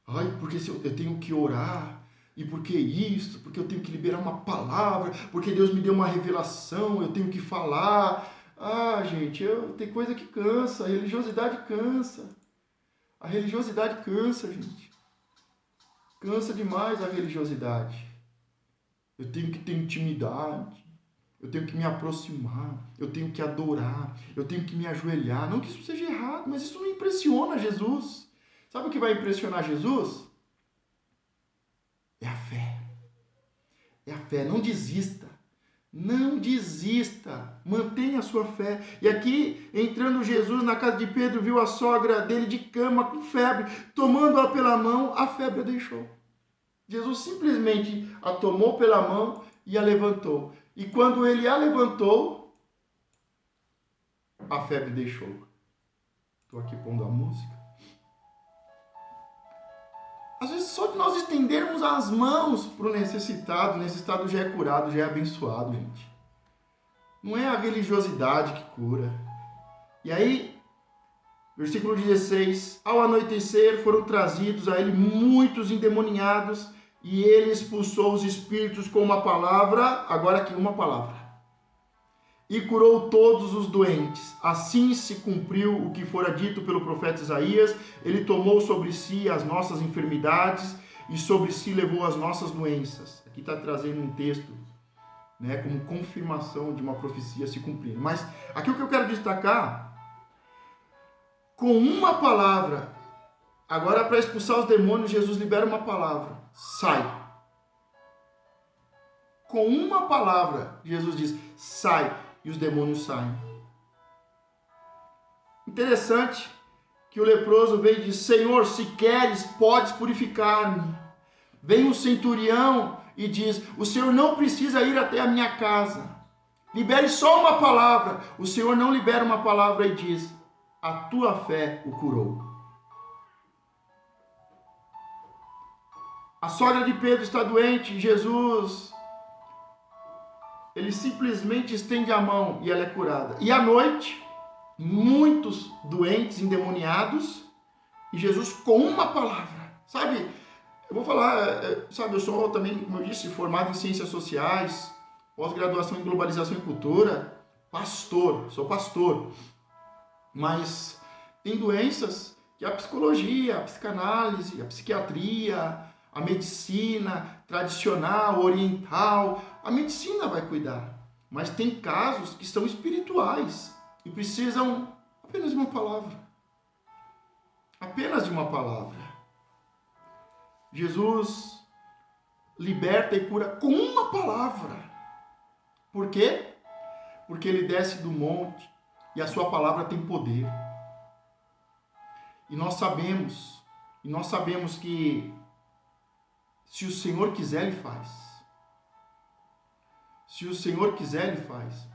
Ai, porque eu tenho que orar, e porque isso, porque eu tenho que liberar uma palavra, porque Deus me deu uma revelação, eu tenho que falar. Ah, gente, tem coisa que cansa, a religiosidade cansa. A religiosidade cansa, gente. Cansa demais a religiosidade. Eu tenho que ter intimidade. Eu tenho que me aproximar. Eu tenho que adorar. Eu tenho que me ajoelhar. Não que isso seja errado, mas isso não impressiona Jesus. Sabe o que vai impressionar Jesus? É a fé. É a fé. Não desista. Não desista, mantenha a sua fé. E aqui, entrando Jesus na casa de Pedro, viu a sogra dele de cama com febre, tomando-a pela mão, a febre a deixou. Jesus simplesmente a tomou pela mão e a levantou. E quando ele a levantou, a febre deixou. Estou aqui pondo a música. Às vezes, só de nós estendermos as mãos para o necessitado já é curado, já é abençoado, gente. Não é a religiosidade que cura. E aí, versículo 16, ao anoitecer foram trazidos a ele muitos endemoniados, e ele expulsou os espíritos com uma palavra, agora aqui uma palavra, e curou todos os doentes. Assim se cumpriu o que fora dito pelo profeta Isaías, ele tomou sobre si as nossas enfermidades e sobre si levou as nossas doenças. Aqui está trazendo um texto, né, como confirmação de uma profecia se cumprindo. Mas aqui o que eu quero destacar, com uma palavra, agora para expulsar os demônios, Jesus libera uma palavra, sai. com uma palavra, Jesus diz, sai, e os demônios saem. Interessante que o leproso veio e diz, Senhor, se queres, podes purificar-me. Vem o centurião e diz, o Senhor não precisa ir até a minha casa. Libere só uma palavra. O Senhor não libera uma palavra e diz, a tua fé o curou. A sogra de Pedro está doente, Jesus, ele simplesmente estende a mão e ela é curada. E à noite, muitos doentes, endemoniados, e Jesus com uma palavra, sabe? Eu vou falar, sabe, eu sou também, como eu disse, formado em ciências sociais, pós-graduação em globalização e cultura, sou pastor, mas tem doenças que a psicologia, a psicanálise, a psiquiatria, a medicina tradicional, oriental, a medicina vai cuidar. Mas tem casos que são espirituais e precisam apenas de uma palavra. Apenas de uma palavra. Jesus liberta e cura com uma palavra. Por quê? Porque ele desce do monte e a sua palavra tem poder. E nós sabemos que se o Senhor quiser, ele faz. Se o Senhor quiser, ele faz.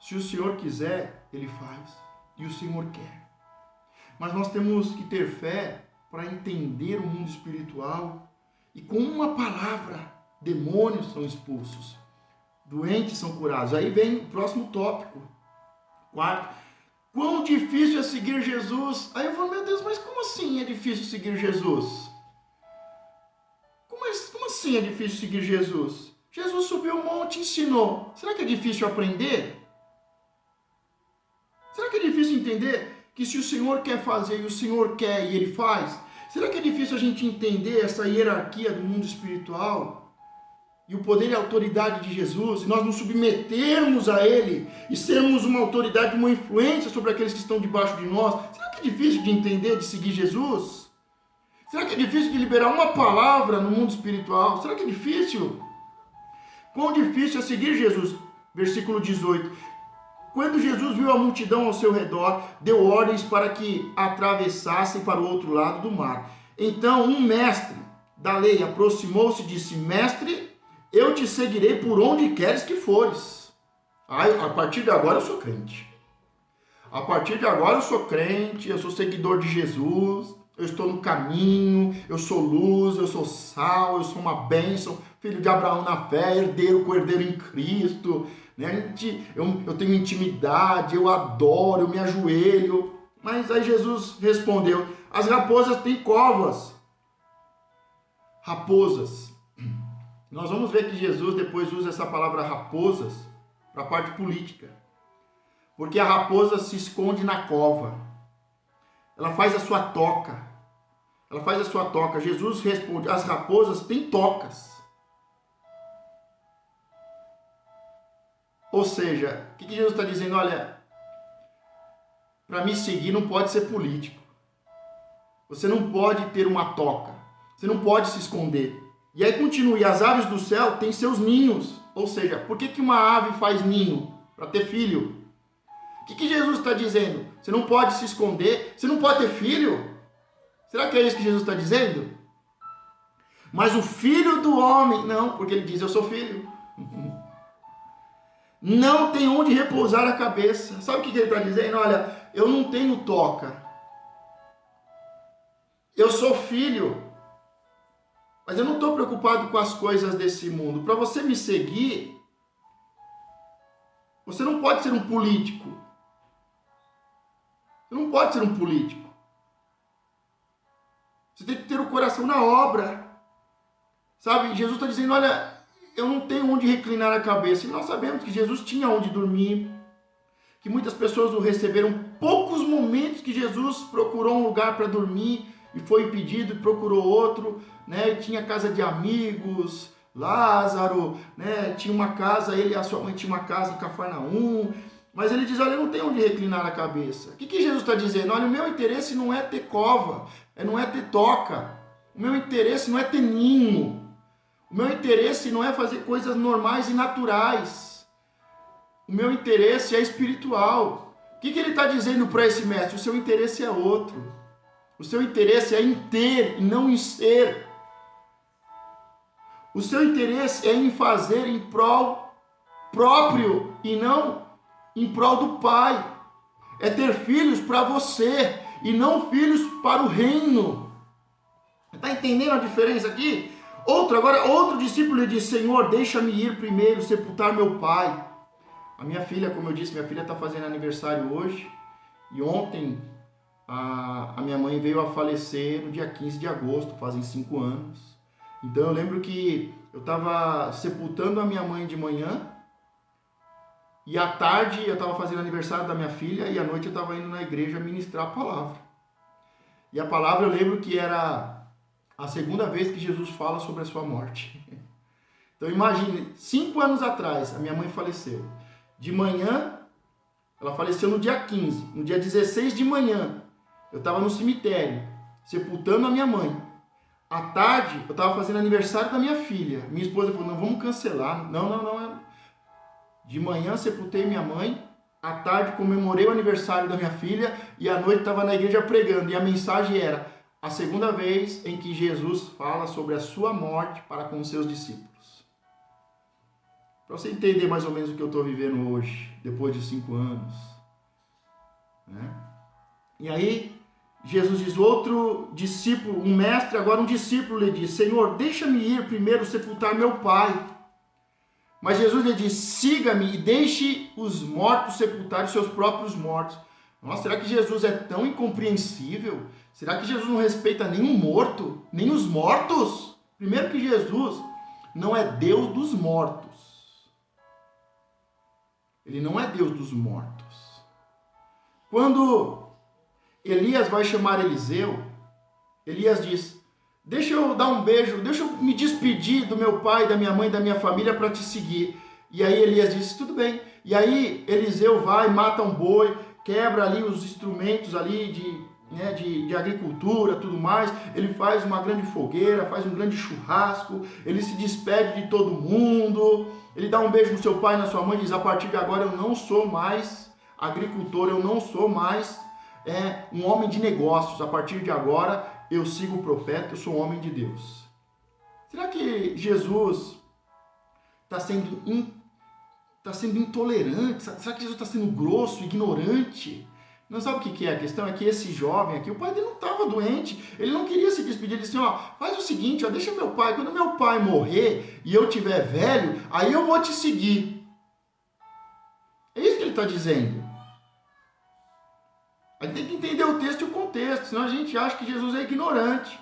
Se o Senhor quiser, ele faz. E o Senhor quer. Mas nós temos que ter fé para entender o mundo espiritual. E com uma palavra, demônios são expulsos. Doentes são curados. Aí vem o próximo tópico. Quarto. Quão difícil é seguir Jesus. Aí eu falo, meu Deus, mas como assim é difícil seguir Jesus? Como assim é difícil seguir Jesus? Jesus subiu o monte e ensinou. Será que é difícil aprender? Será que é difícil entender que se o Senhor quer fazer e o Senhor quer e Ele faz? Será que é difícil a gente entender essa hierarquia do mundo espiritual? E o poder e a autoridade de Jesus, e nós nos submetermos a Ele, e sermos uma autoridade, uma influência sobre aqueles que estão debaixo de nós. Será que é difícil de entender, de seguir Jesus? Será que é difícil de liberar uma palavra no mundo espiritual? Será que é difícil? Quão difícil é seguir Jesus? Versículo 18. Quando Jesus viu a multidão ao seu redor, deu ordens para que atravessassem para o outro lado do mar. Então um mestre da lei aproximou-se e disse, Mestre, eu te seguirei por onde queres que fores. A partir de agora eu sou crente. A partir de agora eu sou crente, eu sou seguidor de Jesus, eu estou no caminho, eu sou luz, eu sou sal, eu sou uma bênção, filho de Abraão na fé, herdeiro com herdeiro em Cristo. Né? Eu tenho intimidade, eu adoro, eu me ajoelho. Mas aí Jesus respondeu, as raposas têm covas. Raposas. Nós vamos ver que Jesus depois usa essa palavra raposas para a parte política. Porque a raposa se esconde na cova. Ela faz a sua toca. Ela faz a sua toca. Jesus responde, as raposas têm tocas. Ou seja, o que Jesus está dizendo? Olha, para me seguir não pode ser político. Você não pode ter uma toca. Você não pode se esconder. E aí continua, e as aves do céu têm seus ninhos. Ou seja, por que uma ave faz ninho? Para ter filho. O que Jesus está dizendo? Você não pode se esconder, você não pode ter filho? Será que é isso que Jesus está dizendo? Mas o filho do homem, não, porque ele diz, eu sou filho. Não tem onde repousar a cabeça. Sabe o que ele está dizendo? Olha, eu não tenho toca. Eu sou filho. Mas eu não estou preocupado com as coisas desse mundo. Para você me seguir, você não pode ser um político. Você não pode ser um político. Você tem que ter o coração na obra. Sabe? Jesus está dizendo, olha, eu não tenho onde reclinar a cabeça. E nós sabemos que Jesus tinha onde dormir. Que muitas pessoas o receberam. Poucos momentos que Jesus procurou um lugar para dormir. E foi impedido e procurou outro, né? Tinha casa de amigos, Lázaro, né? Tinha uma casa, ele e a sua mãe tinham uma casa em Cafarnaum, Mas ele diz, olha, eu não tenho onde reclinar a cabeça. O que Jesus está dizendo? Olha, o meu interesse não é ter cova, não é ter toca. O meu interesse não é ter ninho. O meu interesse não é fazer coisas normais e naturais. O meu interesse é espiritual. O que ele está dizendo para esse mestre? O seu interesse é outro. O seu interesse é em ter e não em ser. O seu interesse é em fazer em prol próprio e não em prol do Pai. É ter filhos para você e não filhos para o reino. Está entendendo a diferença aqui? Outro discípulo lhe disse, Senhor, deixa-me ir primeiro sepultar meu pai. A minha filha, como eu disse, minha filha está fazendo aniversário hoje. E ontem a minha mãe veio a falecer no dia 15 de agosto, fazem 5 anos. Então eu lembro que eu estava sepultando a minha mãe de manhã. E à tarde eu estava fazendo aniversário da minha filha e à noite eu estava indo na igreja ministrar a palavra. E a palavra eu lembro que era a segunda vez que Jesus fala sobre a sua morte. Então imagine, 5 anos atrás a minha mãe faleceu. De manhã, ela faleceu no dia 15. No dia 16 de manhã, eu estava no cemitério, sepultando a minha mãe. À tarde, eu estava fazendo aniversário da minha filha. Minha esposa falou, não, vamos cancelar. Não. De manhã sepultei minha mãe, à tarde comemorei o aniversário da minha filha e à noite estava na igreja pregando. E a mensagem era a segunda vez em que Jesus fala sobre a sua morte para com os seus discípulos. Para você entender mais ou menos o que eu estou vivendo hoje, depois de 5 anos. Né? E aí, Jesus diz, outro discípulo, um mestre, agora um discípulo lhe diz, Senhor, deixa-me ir primeiro sepultar meu pai. Mas Jesus lhe diz, siga-me e deixe os mortos sepultarem os seus próprios mortos. Nossa, será que Jesus é tão incompreensível? Será que Jesus não respeita nenhum morto? Nem os mortos? Primeiro que Jesus não é Deus dos mortos. Ele não é Deus dos mortos. Quando Elias vai chamar Eliseu, Elias diz, deixa eu dar um beijo, deixa eu me despedir do meu pai, da minha mãe, da minha família para te seguir. E aí Elias diz, tudo bem. E aí Eliseu vai, mata um boi, quebra ali os instrumentos ali de agricultura, tudo mais. Ele faz uma grande fogueira, faz um grande churrasco, ele se despede de todo mundo, ele dá um beijo no seu pai e na sua mãe e diz, a partir de agora eu não sou mais agricultor, eu não sou mais um homem de negócios, a partir de agora eu sigo o profeta, eu sou um homem de Deus. Será que Jesus está sendo intolerante? Será que Jesus está sendo grosso, ignorante? Não sabe o que é a questão? É que esse jovem aqui, o pai dele não estava doente, ele não queria se despedir, ele disse, faz o seguinte, deixa meu pai, quando meu pai morrer e eu tiver velho, aí eu vou te seguir. É isso que ele está dizendo. A gente tem que entender o texto e o contexto, senão a gente acha que Jesus é ignorante.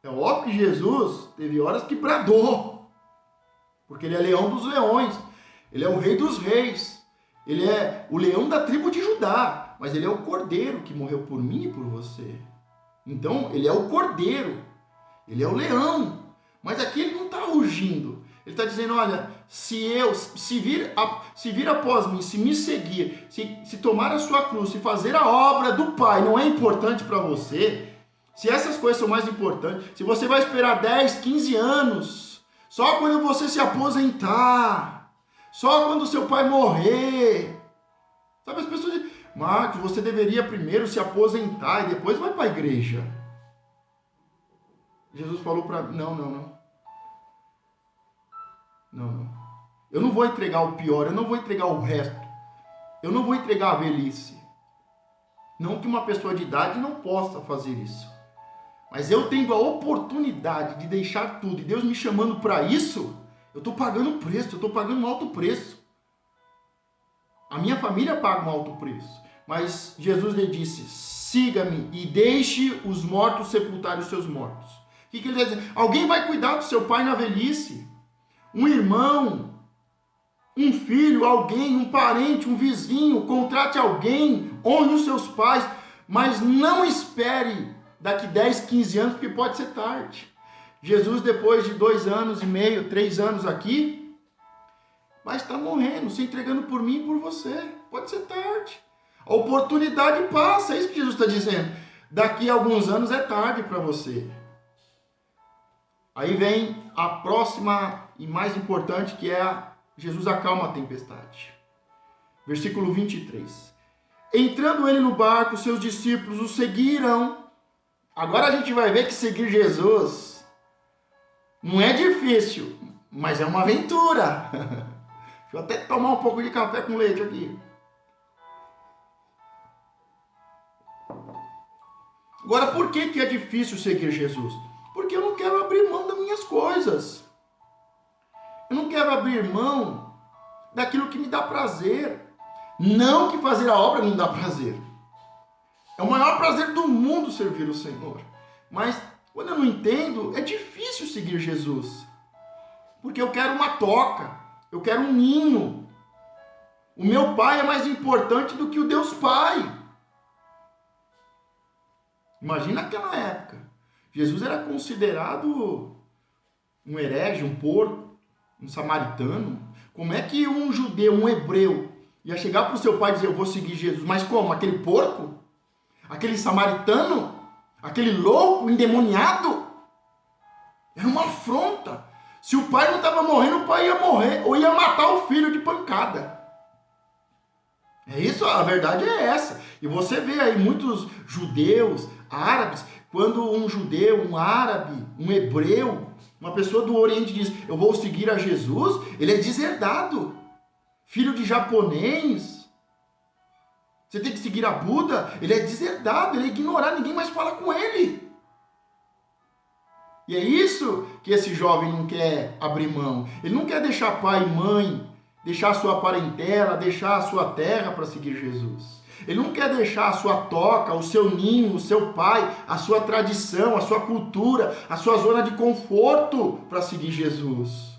É óbvio que Jesus teve horas que bradou, porque ele é leão dos leões, ele é o rei dos reis, ele é o leão da tribo de Judá, mas ele é o cordeiro que morreu por mim e por você. Então, ele é o cordeiro, ele é o leão, mas aqui ele não está rugindo. Ele está dizendo, olha, se vir após mim, se me seguir, se tomar a sua cruz, se fazer a obra do Pai não é importante para você, se essas coisas são mais importantes, se você vai esperar 10, 15 anos, só quando você se aposentar, só quando seu pai morrer. Sabe, as pessoas dizem, Marcos, você deveria primeiro se aposentar e depois vai para a igreja. Jesus falou para mim, não. Eu não vou entregar o pior, eu não vou entregar o resto. Eu não vou entregar a velhice. Não que uma pessoa de idade não possa fazer isso. Mas eu tendo a oportunidade de deixar tudo, e Deus me chamando para isso, eu estou pagando um preço, eu estou pagando um alto preço. A minha família paga um alto preço. Mas Jesus lhe disse, siga-me e deixe os mortos sepultarem os seus mortos. O que ele vai dizer? Alguém vai cuidar do seu pai na velhice. Um irmão, um filho, alguém, um parente, um vizinho, contrate alguém, honre os seus pais, mas não espere daqui 10, 15 anos, porque pode ser tarde. Jesus, depois de 2 anos e meio, 3 anos aqui, vai estar morrendo, se entregando por mim e por você. pode ser tarde. A oportunidade passa, é isso que Jesus está dizendo. Daqui a alguns anos é tarde para você. Aí vem a próxima e mais importante, que é Jesus acalma a tempestade. Versículo 23. Entrando ele no barco, seus discípulos o seguiram. Agora a gente vai ver que seguir Jesus não é difícil, mas é uma aventura. Deixa eu até tomar um pouco de café com leite aqui. Agora, por que é difícil seguir Jesus? Porque eu não quero abrir mão das minhas coisas. Eu não quero abrir mão daquilo que me dá prazer. Não que fazer a obra não dá prazer. É o maior prazer do mundo servir o Senhor. Mas, quando eu não entendo, é difícil seguir Jesus. Porque eu quero uma toca. Eu quero um ninho. O meu pai é mais importante do que o Deus Pai. Imagina aquela época. Jesus era considerado um herege, um porco, um samaritano. Como é que um judeu, um hebreu, ia chegar para o seu pai e dizer, eu vou seguir Jesus? Mas como? Aquele porco? Aquele samaritano? Aquele louco, endemoniado? Era uma afronta. Se o pai não estava morrendo, o pai ia morrer, ou ia matar o filho de pancada. É isso, a verdade é essa. E você vê aí muitos judeus, árabes, quando um judeu, um árabe, um hebreu, uma pessoa do Oriente diz, eu vou seguir a Jesus, ele é deserdado. Filho de japonês. Você tem que seguir a Buda, ele é deserdado, ele é ignorado, ninguém mais fala com ele. E é isso que esse jovem não quer abrir mão. Ele não quer deixar pai e mãe, deixar a sua parentela, deixar a sua terra para seguir Jesus. Ele não quer deixar a sua toca, o seu ninho, o seu pai, a sua tradição, a sua cultura, a sua zona de conforto para seguir Jesus.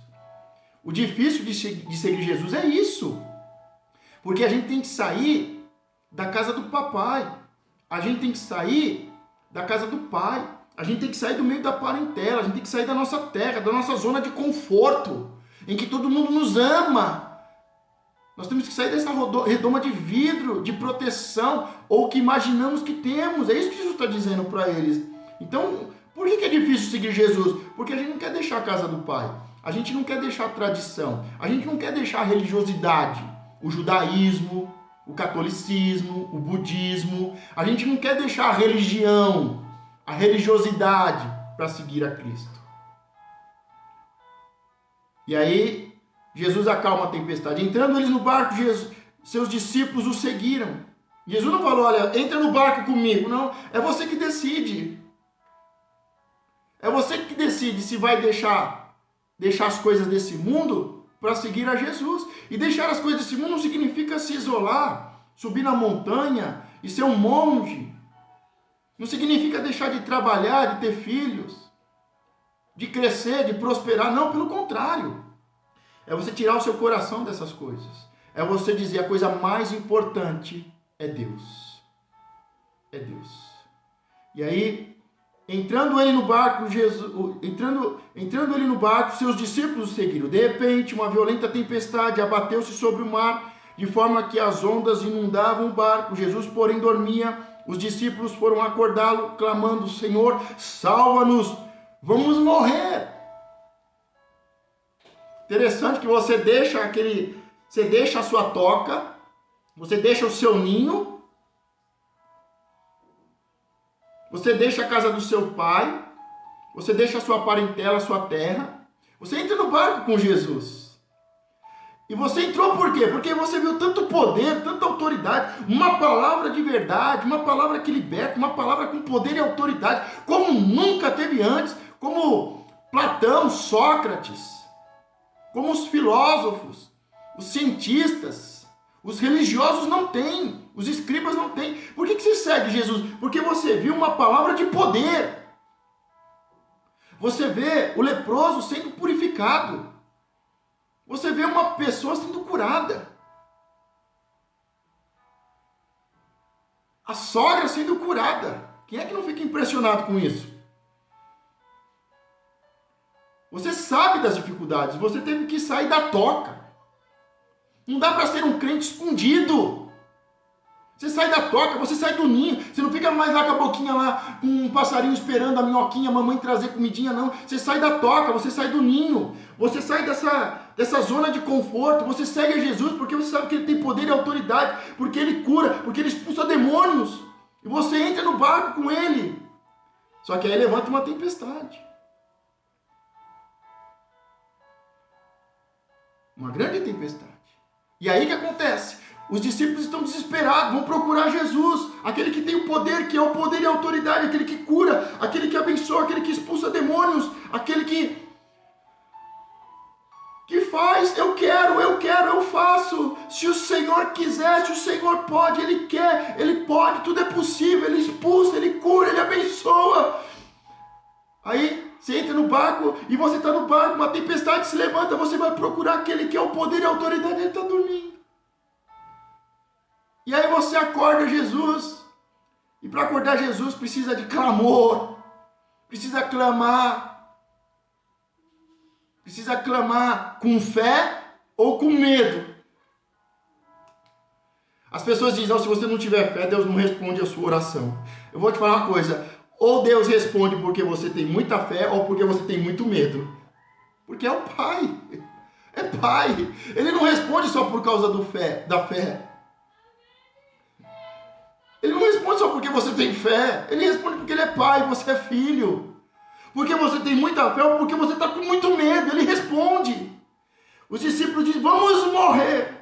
O difícil de seguir Jesus é isso. Porque a gente tem que sair da casa do papai. A gente tem que sair da casa do pai. A gente tem que sair do meio da parentela. A gente tem que sair da nossa terra, da nossa zona de conforto, em que todo mundo nos ama. Nós temos que sair dessa redoma de vidro, de proteção, ou que imaginamos que temos. É isso que Jesus está dizendo para eles. Então, por que é difícil seguir Jesus? Porque a gente não quer deixar a casa do Pai. A gente não quer deixar a tradição. A gente não quer deixar a religiosidade, o judaísmo, o catolicismo, o budismo. A gente não quer deixar a religião, a religiosidade para seguir a Cristo. E aí, Jesus acalma a tempestade. Entrando eles no barco, seus discípulos o seguiram. Jesus não falou, olha, entra no barco comigo. Não, é você que decide. É você que decide se vai deixar as coisas desse mundo para seguir a Jesus. E deixar as coisas desse mundo não significa se isolar, subir na montanha e ser um monge. Não significa deixar de trabalhar, de ter filhos, de crescer, de prosperar. Não, pelo contrário. É você tirar o seu coração dessas coisas. É você dizer a coisa mais importante é Deus. É Deus. E aí, entrando ele no barco, entrando ele no barco, seus discípulos o seguiram. De repente, uma violenta tempestade abateu-se sobre o mar, de forma que as ondas inundavam o barco. Jesus, porém, dormia. Os discípulos foram acordá-lo, clamando, Senhor, salva-nos, vamos morrer. Interessante que você deixa a sua toca, você deixa o seu ninho, você deixa a casa do seu pai, você deixa a sua parentela, a sua terra, você entra no barco com Jesus. E você entrou por quê? Porque você viu tanto poder, tanta autoridade, uma palavra de verdade, uma palavra que liberta, uma palavra com poder e autoridade, como nunca teve antes, como Platão, Sócrates, como os filósofos, os cientistas, os religiosos não têm, os escribas não têm. Por que você segue Jesus? Porque você viu uma palavra de poder. Você vê o leproso sendo purificado. Você vê uma pessoa sendo curada. A sogra sendo curada. Quem é que não fica impressionado com isso? Você sabe das dificuldades, você teve que sair da toca. Não dá para ser um crente escondido. Você sai da toca, você sai do ninho. Você não fica mais lá com a boquinha lá, com um passarinho esperando a minhoquinha, a mamãe trazer comidinha, não. Você sai da toca, você sai do ninho. Você sai dessa zona de conforto. Você segue a Jesus porque você sabe que Ele tem poder e autoridade. Porque Ele cura, porque Ele expulsa demônios. E você entra no barco com Ele. Só que aí levanta uma tempestade. Uma grande tempestade. E aí o que acontece? Os discípulos estão desesperados, vão procurar Jesus, aquele que tem o poder, que é o poder e a autoridade, aquele que cura, aquele que abençoa, aquele que expulsa demônios, aquele que faz, eu quero, eu faço. Se o Senhor quiser, se o Senhor pode, Ele quer, Ele pode, tudo é possível, Ele expulsa, Ele cura, Ele abençoa. Aí você entra no barco e você está no barco, uma tempestade se levanta, você vai procurar aquele que é o poder e a autoridade, ele está dormindo. E aí você acorda Jesus. E para acordar Jesus precisa de clamor, precisa clamar. Precisa clamar com fé ou com medo. As pessoas dizem, oh, se você não tiver fé, Deus não responde a sua oração. Eu vou te falar uma coisa, ou Deus responde porque você tem muita fé, ou porque você tem muito medo. Porque é o Pai. É Pai. Ele não responde só por causa da fé. Ele não responde só porque você tem fé. Ele responde porque Ele é Pai, você é filho. Porque você tem muita fé ou porque você está com muito medo. Ele responde. Os discípulos dizem, vamos morrer.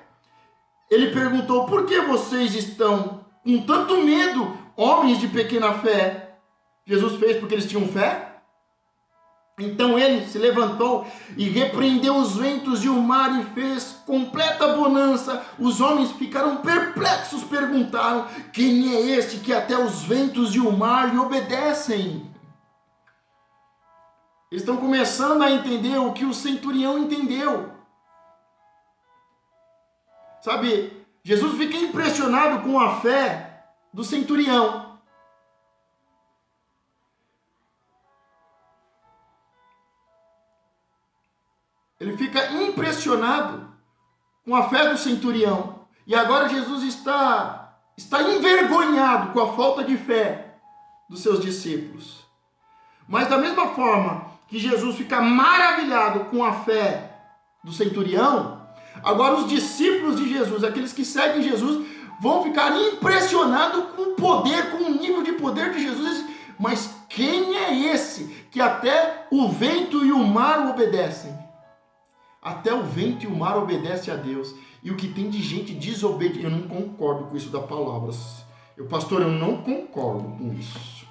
Ele perguntou, por que vocês estão com tanto medo, homens de pequena fé? Jesus fez porque eles tinham fé? Então ele se levantou e repreendeu os ventos e o mar e fez completa bonança. Os homens ficaram perplexos, perguntaram, quem é este que até os ventos e o mar lhe obedecem? Eles estão começando a entender o que o centurião entendeu. Sabe, Jesus fica impressionado com a fé do centurião. Ele fica impressionado com a fé do centurião. E agora Jesus está envergonhado com a falta de fé dos seus discípulos. Mas da mesma forma que Jesus fica maravilhado com a fé do centurião, agora os discípulos de Jesus, aqueles que seguem Jesus, vão ficar impressionados com o poder, com o nível de poder de Jesus. Mas quem é esse que até o vento e o mar o obedecem? Até o vento e o mar obedecem a Deus. E o que tem de gente desobediente, eu não concordo com isso da palavra. Pastor, eu não concordo com isso.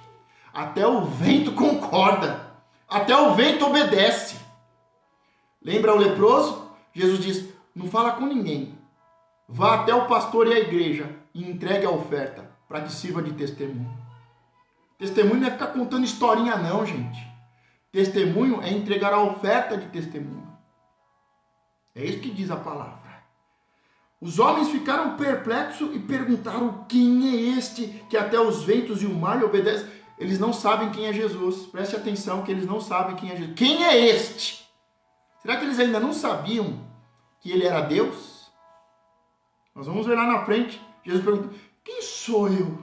Até o vento concorda. Até o vento obedece. Lembra o leproso? Jesus diz, não fala com ninguém. Vá até o pastor e a igreja e entregue a oferta para que sirva de testemunho. Testemunho não é ficar contando historinha não, gente. Testemunho é entregar a oferta de testemunho. É isso que diz a palavra. Os homens ficaram perplexos e perguntaram, quem é este que até os ventos e o mar lhe obedecem? Eles não sabem quem é Jesus. Preste atenção que eles não sabem quem é Jesus. Quem é este? Será que eles ainda não sabiam que ele era Deus? Nós vamos ver lá na frente. Jesus pergunta, quem sou eu?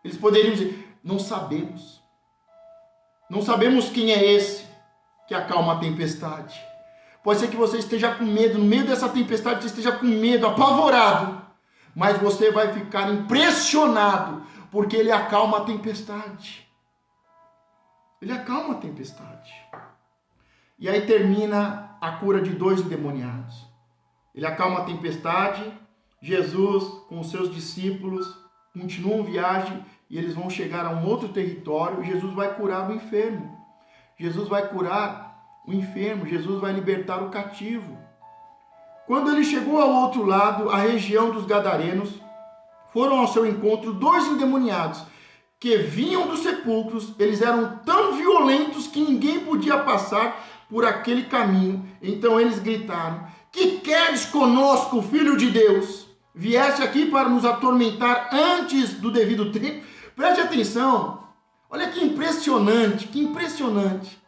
Eles poderiam dizer, não sabemos. Não sabemos quem é esse que acalma a tempestade. Pode ser que você esteja com medo, no meio dessa tempestade você esteja com medo, apavorado. Mas você vai ficar impressionado, porque ele acalma a tempestade. Ele acalma a tempestade. E aí termina a cura de 2 endemoniados. Ele acalma a tempestade, Jesus com os seus discípulos continuam viagem e eles vão chegar a um outro território. Jesus vai curar o enfermo. Jesus vai curar o enfermo, Jesus vai libertar o cativo. Quando ele chegou ao outro lado, a região dos Gadarenos, foram ao seu encontro 2 endemoniados, que vinham dos sepulcros. Eles eram tão violentos que ninguém podia passar por aquele caminho. Então eles gritaram, que queres conosco, Filho de Deus? Vieste aqui para nos atormentar antes do devido tempo? Preste atenção, olha que impressionante, que impressionante.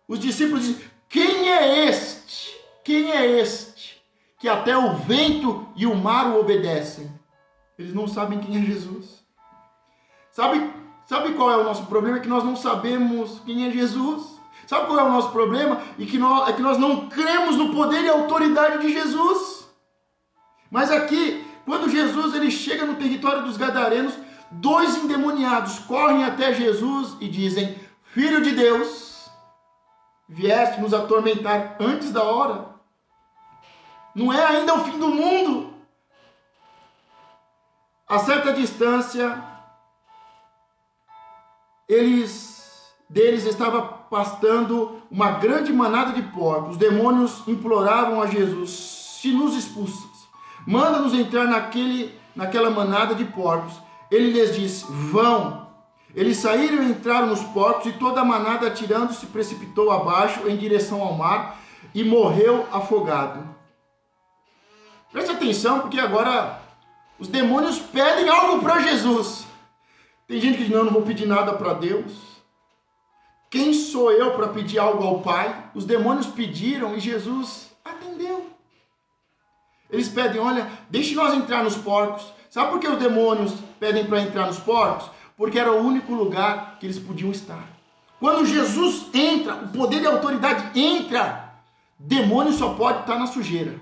Os discípulos dizem, quem é este? Quem é este que até o vento e o mar o obedecem. Eles não sabem quem é Jesus. Sabe qual é o nosso problema? É que nós não sabemos quem é Jesus. Sabe qual é o nosso problema? É que nós não cremos no poder e autoridade de Jesus. Mas aqui, quando Jesus ele chega no território dos Gadarenos, 2 endemoniados correm até Jesus e dizem: Filho de Deus, vieste nos atormentar antes da hora? Não é ainda o fim do mundo? A certa distância, deles estava pastando uma grande manada de porcos. Os demônios imploravam a Jesus: se nos expulsas, manda-nos entrar naquela manada de porcos. Ele lhes disse: vão. Eles saíram e entraram nos porcos, e toda a manada, atirando-se, precipitou abaixo em direção ao mar e morreu afogado. Preste atenção, porque agora os demônios pedem algo para Jesus. Tem gente que diz: não vou pedir nada para Deus. Quem sou eu para pedir algo ao Pai? Os demônios pediram e Jesus atendeu. Eles pedem: olha, deixe nós entrar nos porcos. Sabe por que os demônios pedem para entrar nos porcos? Porque era o único lugar que eles podiam estar. Quando Jesus entra, o poder e a autoridade entra, demônio só pode estar na sujeira.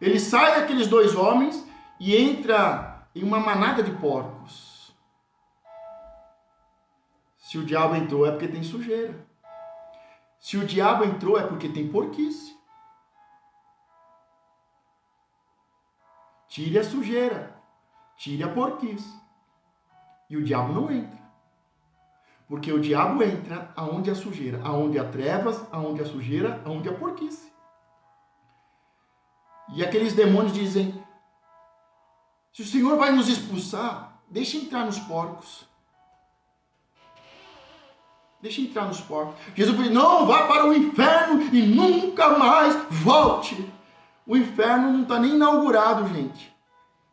Ele sai daqueles 2 homens e entra em uma manada de porcos. Se o diabo entrou é porque tem sujeira. Se o diabo entrou é porque tem porquice. Tire a sujeira, tire a porquice. E o diabo não entra. Porque o diabo entra aonde há sujeira, aonde há trevas, aonde há sujeira, aonde há porquice. E aqueles demônios dizem: se o Senhor vai nos expulsar, deixa entrar nos porcos. Deixa entrar nos porcos. Jesus diz: não, vá para o inferno e nunca mais volte. O inferno não está nem inaugurado, gente.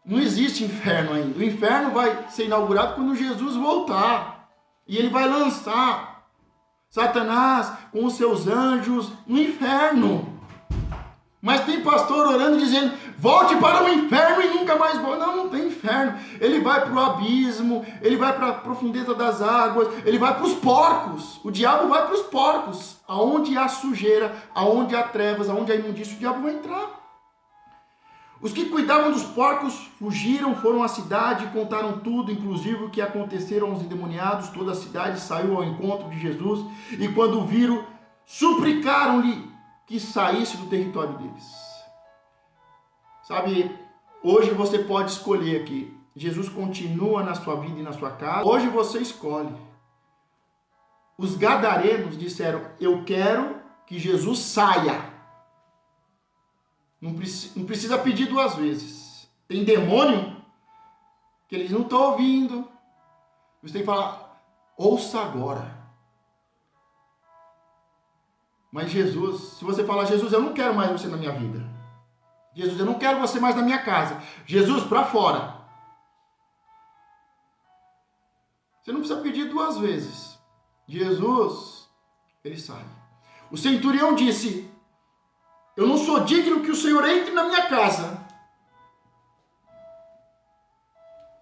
Não existe inferno ainda. O inferno vai ser inaugurado quando Jesus voltar. E ele vai lançar Satanás com os seus anjos no inferno. Mas tem pastor orando dizendo: volte para o inferno e nunca mais volte. Não, não tem inferno. Ele vai para o abismo, ele vai para a profundeza das águas, ele vai para os porcos. O diabo vai para os porcos. Aonde há sujeira, aonde há trevas, aonde há imundícia, o diabo vai entrar. Os que cuidavam dos porcos fugiram, foram à cidade e contaram tudo, inclusive o que aconteceram aos endemoniados. Toda a cidade saiu ao encontro de Jesus e, quando o viram, suplicaram-lhe que saísse do território deles. Sabe, hoje você pode escolher aqui. Jesus continua na sua vida e na sua casa. Hoje você escolhe. Os gadarenos disseram: eu quero que Jesus saia. Não precisa pedir 2 vezes. Tem demônio que eles não estão ouvindo. Você tem que falar: ouça agora. Mas Jesus, se você falar: Jesus, eu não quero mais você na minha vida. Jesus, eu não quero você mais na minha casa. Jesus, para fora. Você não precisa pedir 2 vezes. Jesus, ele sai. O centurião disse: eu não sou digno que o Senhor entre na minha casa.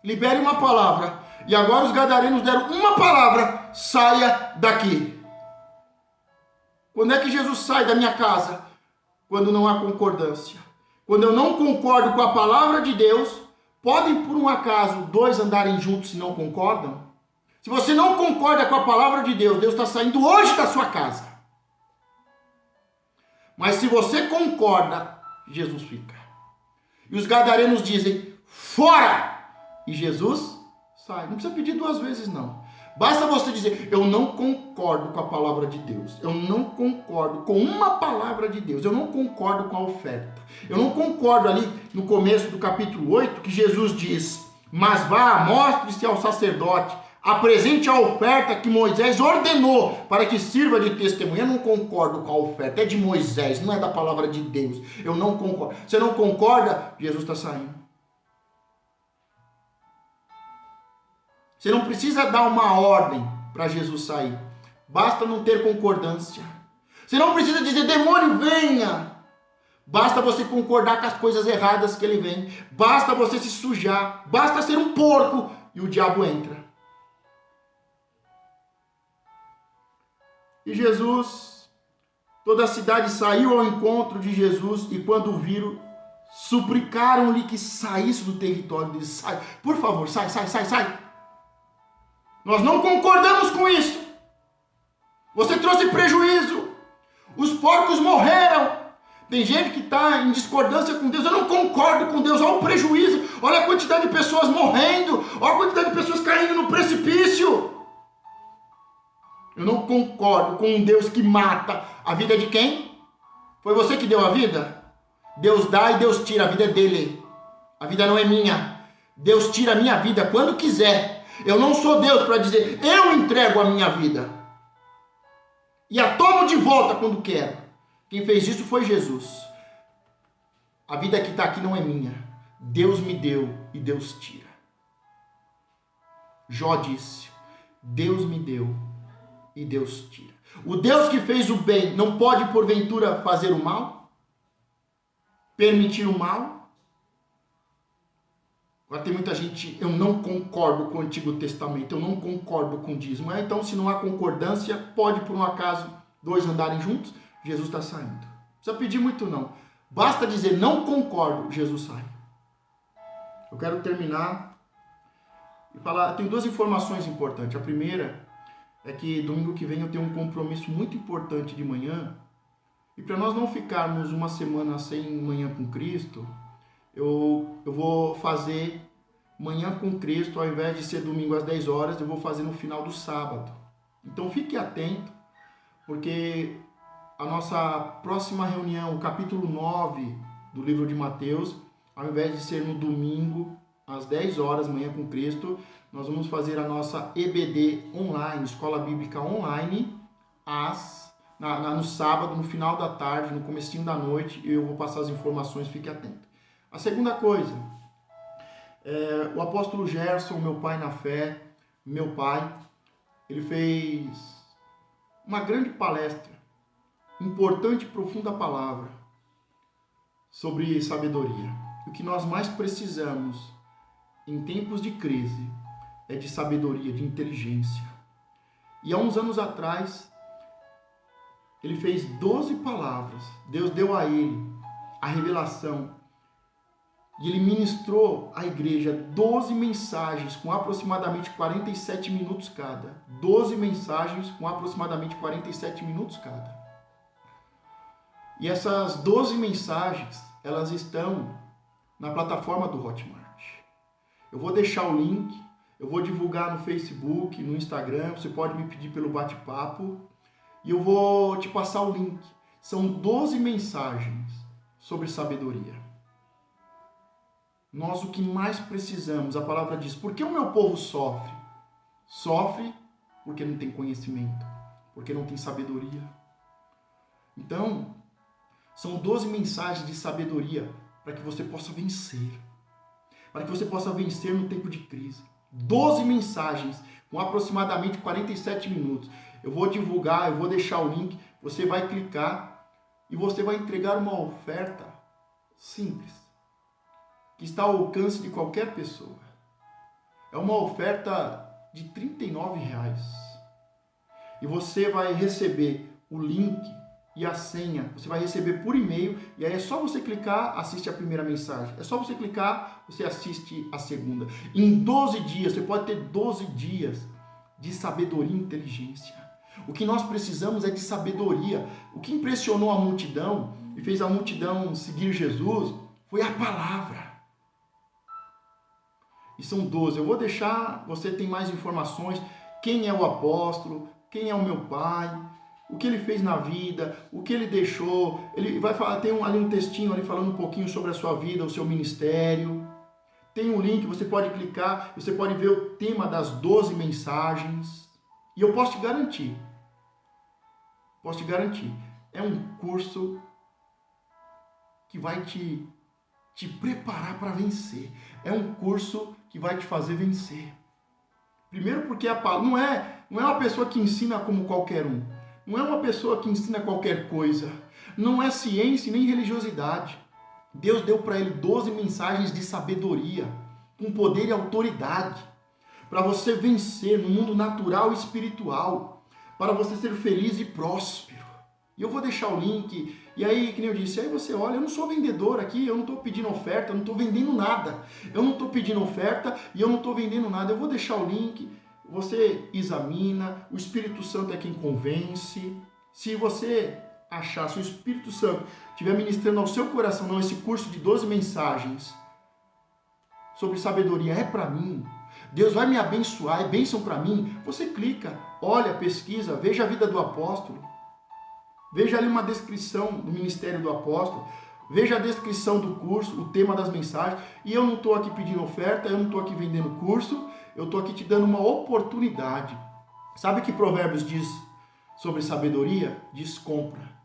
Libere uma palavra. E agora os gadarenos deram uma palavra: saia daqui. Quando é que Jesus sai da minha casa? Quando não há concordância. Quando eu não concordo com a palavra de Deus. Podem por um acaso 2 andarem juntos se não concordam? Se você não concorda com a palavra de Deus, Deus está saindo hoje da sua casa. Mas se você concorda, Jesus fica. E os gadarenos dizem: fora! E Jesus sai. Não precisa pedir 2 vezes, não. Basta você dizer: eu não concordo com a palavra de Deus. Eu não concordo com uma palavra de Deus. Eu não concordo com a oferta. Eu não concordo ali no começo do capítulo 8, que Jesus diz: mas vá, mostre-se ao sacerdote, apresente a oferta que Moisés ordenou para que sirva de testemunha. Eu não concordo com a oferta. É de Moisés, não é da palavra de Deus. Eu não concordo. Você não concorda? Jesus está saindo. Você não precisa dar uma ordem para Jesus sair. Basta não ter concordância. Você não precisa dizer: demônio, venha. Basta você concordar com as coisas erradas que ele vem. Basta você se sujar. Basta ser um porco e o diabo entra. E Jesus, toda a cidade saiu ao encontro de Jesus e quando o viram, suplicaram-lhe que saísse do território deles. Sai, por favor, sai. Nós não concordamos com isso. Você trouxe prejuízo. Os porcos morreram. Tem gente que está em discordância com Deus. Eu não concordo com Deus. Olha o prejuízo. Olha a quantidade de pessoas morrendo. Olha a quantidade de pessoas caindo no precipício. Eu não concordo com um Deus que mata. A vida é de quem? Foi você que deu a vida? Deus dá e Deus tira. A vida é dele. A vida não é minha. Deus tira a minha vida quando quiser. Eu não sou Deus para dizer, eu entrego a minha vida. E a tomo de volta quando quero. Quem fez isso foi Jesus. A vida que está aqui não é minha. Deus me deu e Deus tira. Jó disse, Deus me deu e Deus tira. O Deus que fez o bem não pode porventura fazer o mal? Permitir o mal? Agora tem muita gente, eu não concordo com o Antigo Testamento, eu não concordo com o dízimo. Então, se não há concordância, pode por um acaso dois andarem juntos? Jesus está saindo. Não precisa pedir muito não. Basta dizer não concordo, Jesus sai. Eu quero terminar e falar, tem duas informações importantes. A primeira é que domingo que vem eu tenho um compromisso muito importante de manhã. E para nós não ficarmos uma semana sem Manhã com Cristo, eu vou fazer Manhã com Cristo, ao invés de ser domingo às 10 horas, eu vou fazer no final do sábado. Então fique atento, porque a nossa próxima reunião, o capítulo 9 do livro de Mateus, ao invés de ser no domingo às 10 horas, Manhã com Cristo, nós vamos fazer a nossa EBD online, Escola Bíblica Online, no sábado, no final da tarde, no comecinho da noite, eu vou passar as informações, fique atento. A segunda coisa, o apóstolo Gerson, meu pai na fé, meu pai, ele fez uma grande palestra, importante e profunda palavra, sobre sabedoria. O que nós mais precisamos em tempos de crise é de sabedoria, de inteligência. E há uns anos atrás, ele fez 12 palavras, Deus deu a ele a revelação. E ele ministrou à igreja 12 mensagens com aproximadamente 47 minutos cada. 12 mensagens com aproximadamente 47 minutos cada. E essas 12 mensagens, elas estão na plataforma do Hotmart. Eu vou deixar o link, eu vou divulgar no Facebook, no Instagram, você pode me pedir pelo bate-papo. E eu vou te passar o link. São 12 mensagens sobre sabedoria. Nós o que mais precisamos, a palavra diz, por que o meu povo sofre? Sofre porque não tem conhecimento, porque não tem sabedoria. Então, são 12 mensagens de sabedoria para que você possa vencer. Para que você possa vencer no tempo de crise. 12 mensagens com aproximadamente 47 minutos. Eu vou divulgar, eu vou deixar o link, você vai clicar e você vai entregar uma oferta simples, que está ao alcance de qualquer pessoa. É uma oferta de R$ 39. E você vai receber o link e a senha, você vai receber por e-mail, e aí é só você clicar, assiste a primeira mensagem. É só você clicar, você assiste a segunda. Em 12 dias, você pode ter 12 dias de sabedoria e inteligência. O que nós precisamos é de sabedoria. O que impressionou a multidão e fez a multidão seguir Jesus foi a palavra. E são 12. Eu vou deixar, você tem mais informações, quem é o apóstolo, quem é o meu pai, o que ele fez na vida, o que ele deixou. Ele vai falar, tem ali um textinho ali falando um pouquinho sobre a sua vida, o seu ministério. Tem um link, você pode clicar, você pode ver o tema das 12 mensagens. E eu posso te garantir, é um curso que vai te preparar para vencer. É um curso que vai te fazer vencer. Primeiro porque não é uma pessoa que ensina como qualquer um. Não é uma pessoa que ensina qualquer coisa. Não é ciência nem religiosidade. Deus deu para ele 12 mensagens de sabedoria, com poder e autoridade, para você vencer no mundo natural e espiritual, para você ser feliz e próspero. E eu vou deixar o link. E aí, que nem eu disse, aí você olha, eu não sou vendedor aqui, eu não estou pedindo oferta, eu não estou vendendo nada. Eu não estou pedindo oferta e eu não estou vendendo nada. Eu vou deixar o link, você examina, o Espírito Santo é quem convence. Se você achar, se o Espírito Santo estiver ministrando ao seu coração, não, esse curso de 12 mensagens sobre sabedoria é para mim, Deus vai me abençoar, é bênção para mim, você clica, olha, pesquisa, veja a vida do apóstolo, veja ali uma descrição do ministério do apóstolo, veja a descrição do curso, o tema das mensagens, e eu não estou aqui pedindo oferta, eu não estou aqui vendendo curso, eu estou aqui te dando uma oportunidade. Sabe o que Provérbios diz sobre sabedoria? Diz compra.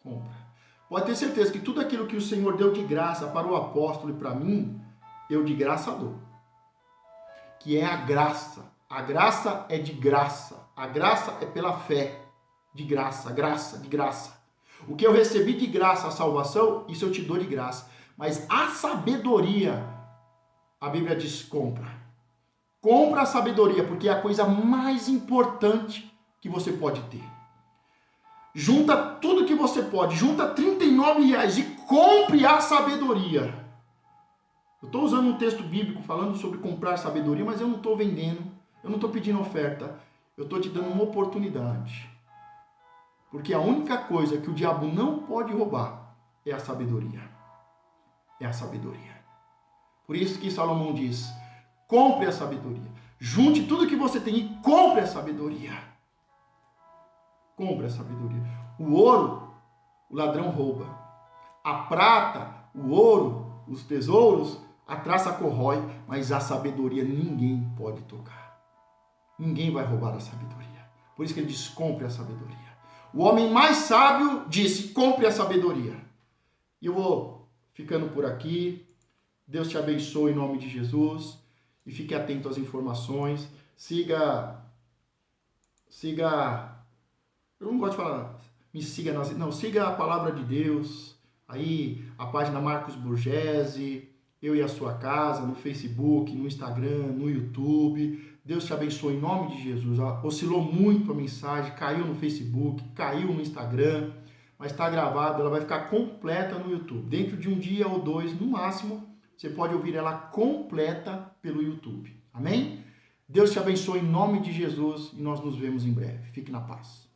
Compra. Pode ter certeza que tudo aquilo que o Senhor deu de graça para o apóstolo e para mim, eu de graça dou. Que é a graça. A graça é de graça. A graça é pela fé. De graça, graça, de graça. O que eu recebi de graça, a salvação, isso eu te dou de graça. Mas a sabedoria, a Bíblia diz compra. Compra a sabedoria, porque é a coisa mais importante que você pode ter. Junta tudo que você pode, junta R$39 e compre a sabedoria. Eu estou usando um texto bíblico falando sobre comprar sabedoria, mas eu não estou vendendo, eu não estou pedindo oferta, eu estou te dando uma oportunidade. Porque a única coisa que o diabo não pode roubar é a sabedoria. É a sabedoria. Por isso que Salomão diz, compre a sabedoria. Junte tudo que você tem e compre a sabedoria. Compre a sabedoria. O ouro, o ladrão rouba. A prata, o ouro, os tesouros, a traça corrói, mas a sabedoria ninguém pode tocar. Ninguém vai roubar a sabedoria. Por isso que ele diz, compre a sabedoria. O homem mais sábio disse, compre a sabedoria. E eu vou ficando por aqui. Deus te abençoe em nome de Jesus. E fique atento às informações. Siga... Eu não gosto de falar, me siga nas... Não, siga a palavra de Deus. Aí, a página Marcos Burgese, Eu e a Sua Casa, no Facebook, no Instagram, no YouTube. Deus te abençoe em nome de Jesus. Oscilou muito a mensagem, caiu no Facebook, caiu no Instagram, mas está gravada, ela vai ficar completa no YouTube. Dentro de um dia ou dois, no máximo, você pode ouvir ela completa pelo YouTube. Amém? Deus te abençoe em nome de Jesus e nós nos vemos em breve. Fique na paz.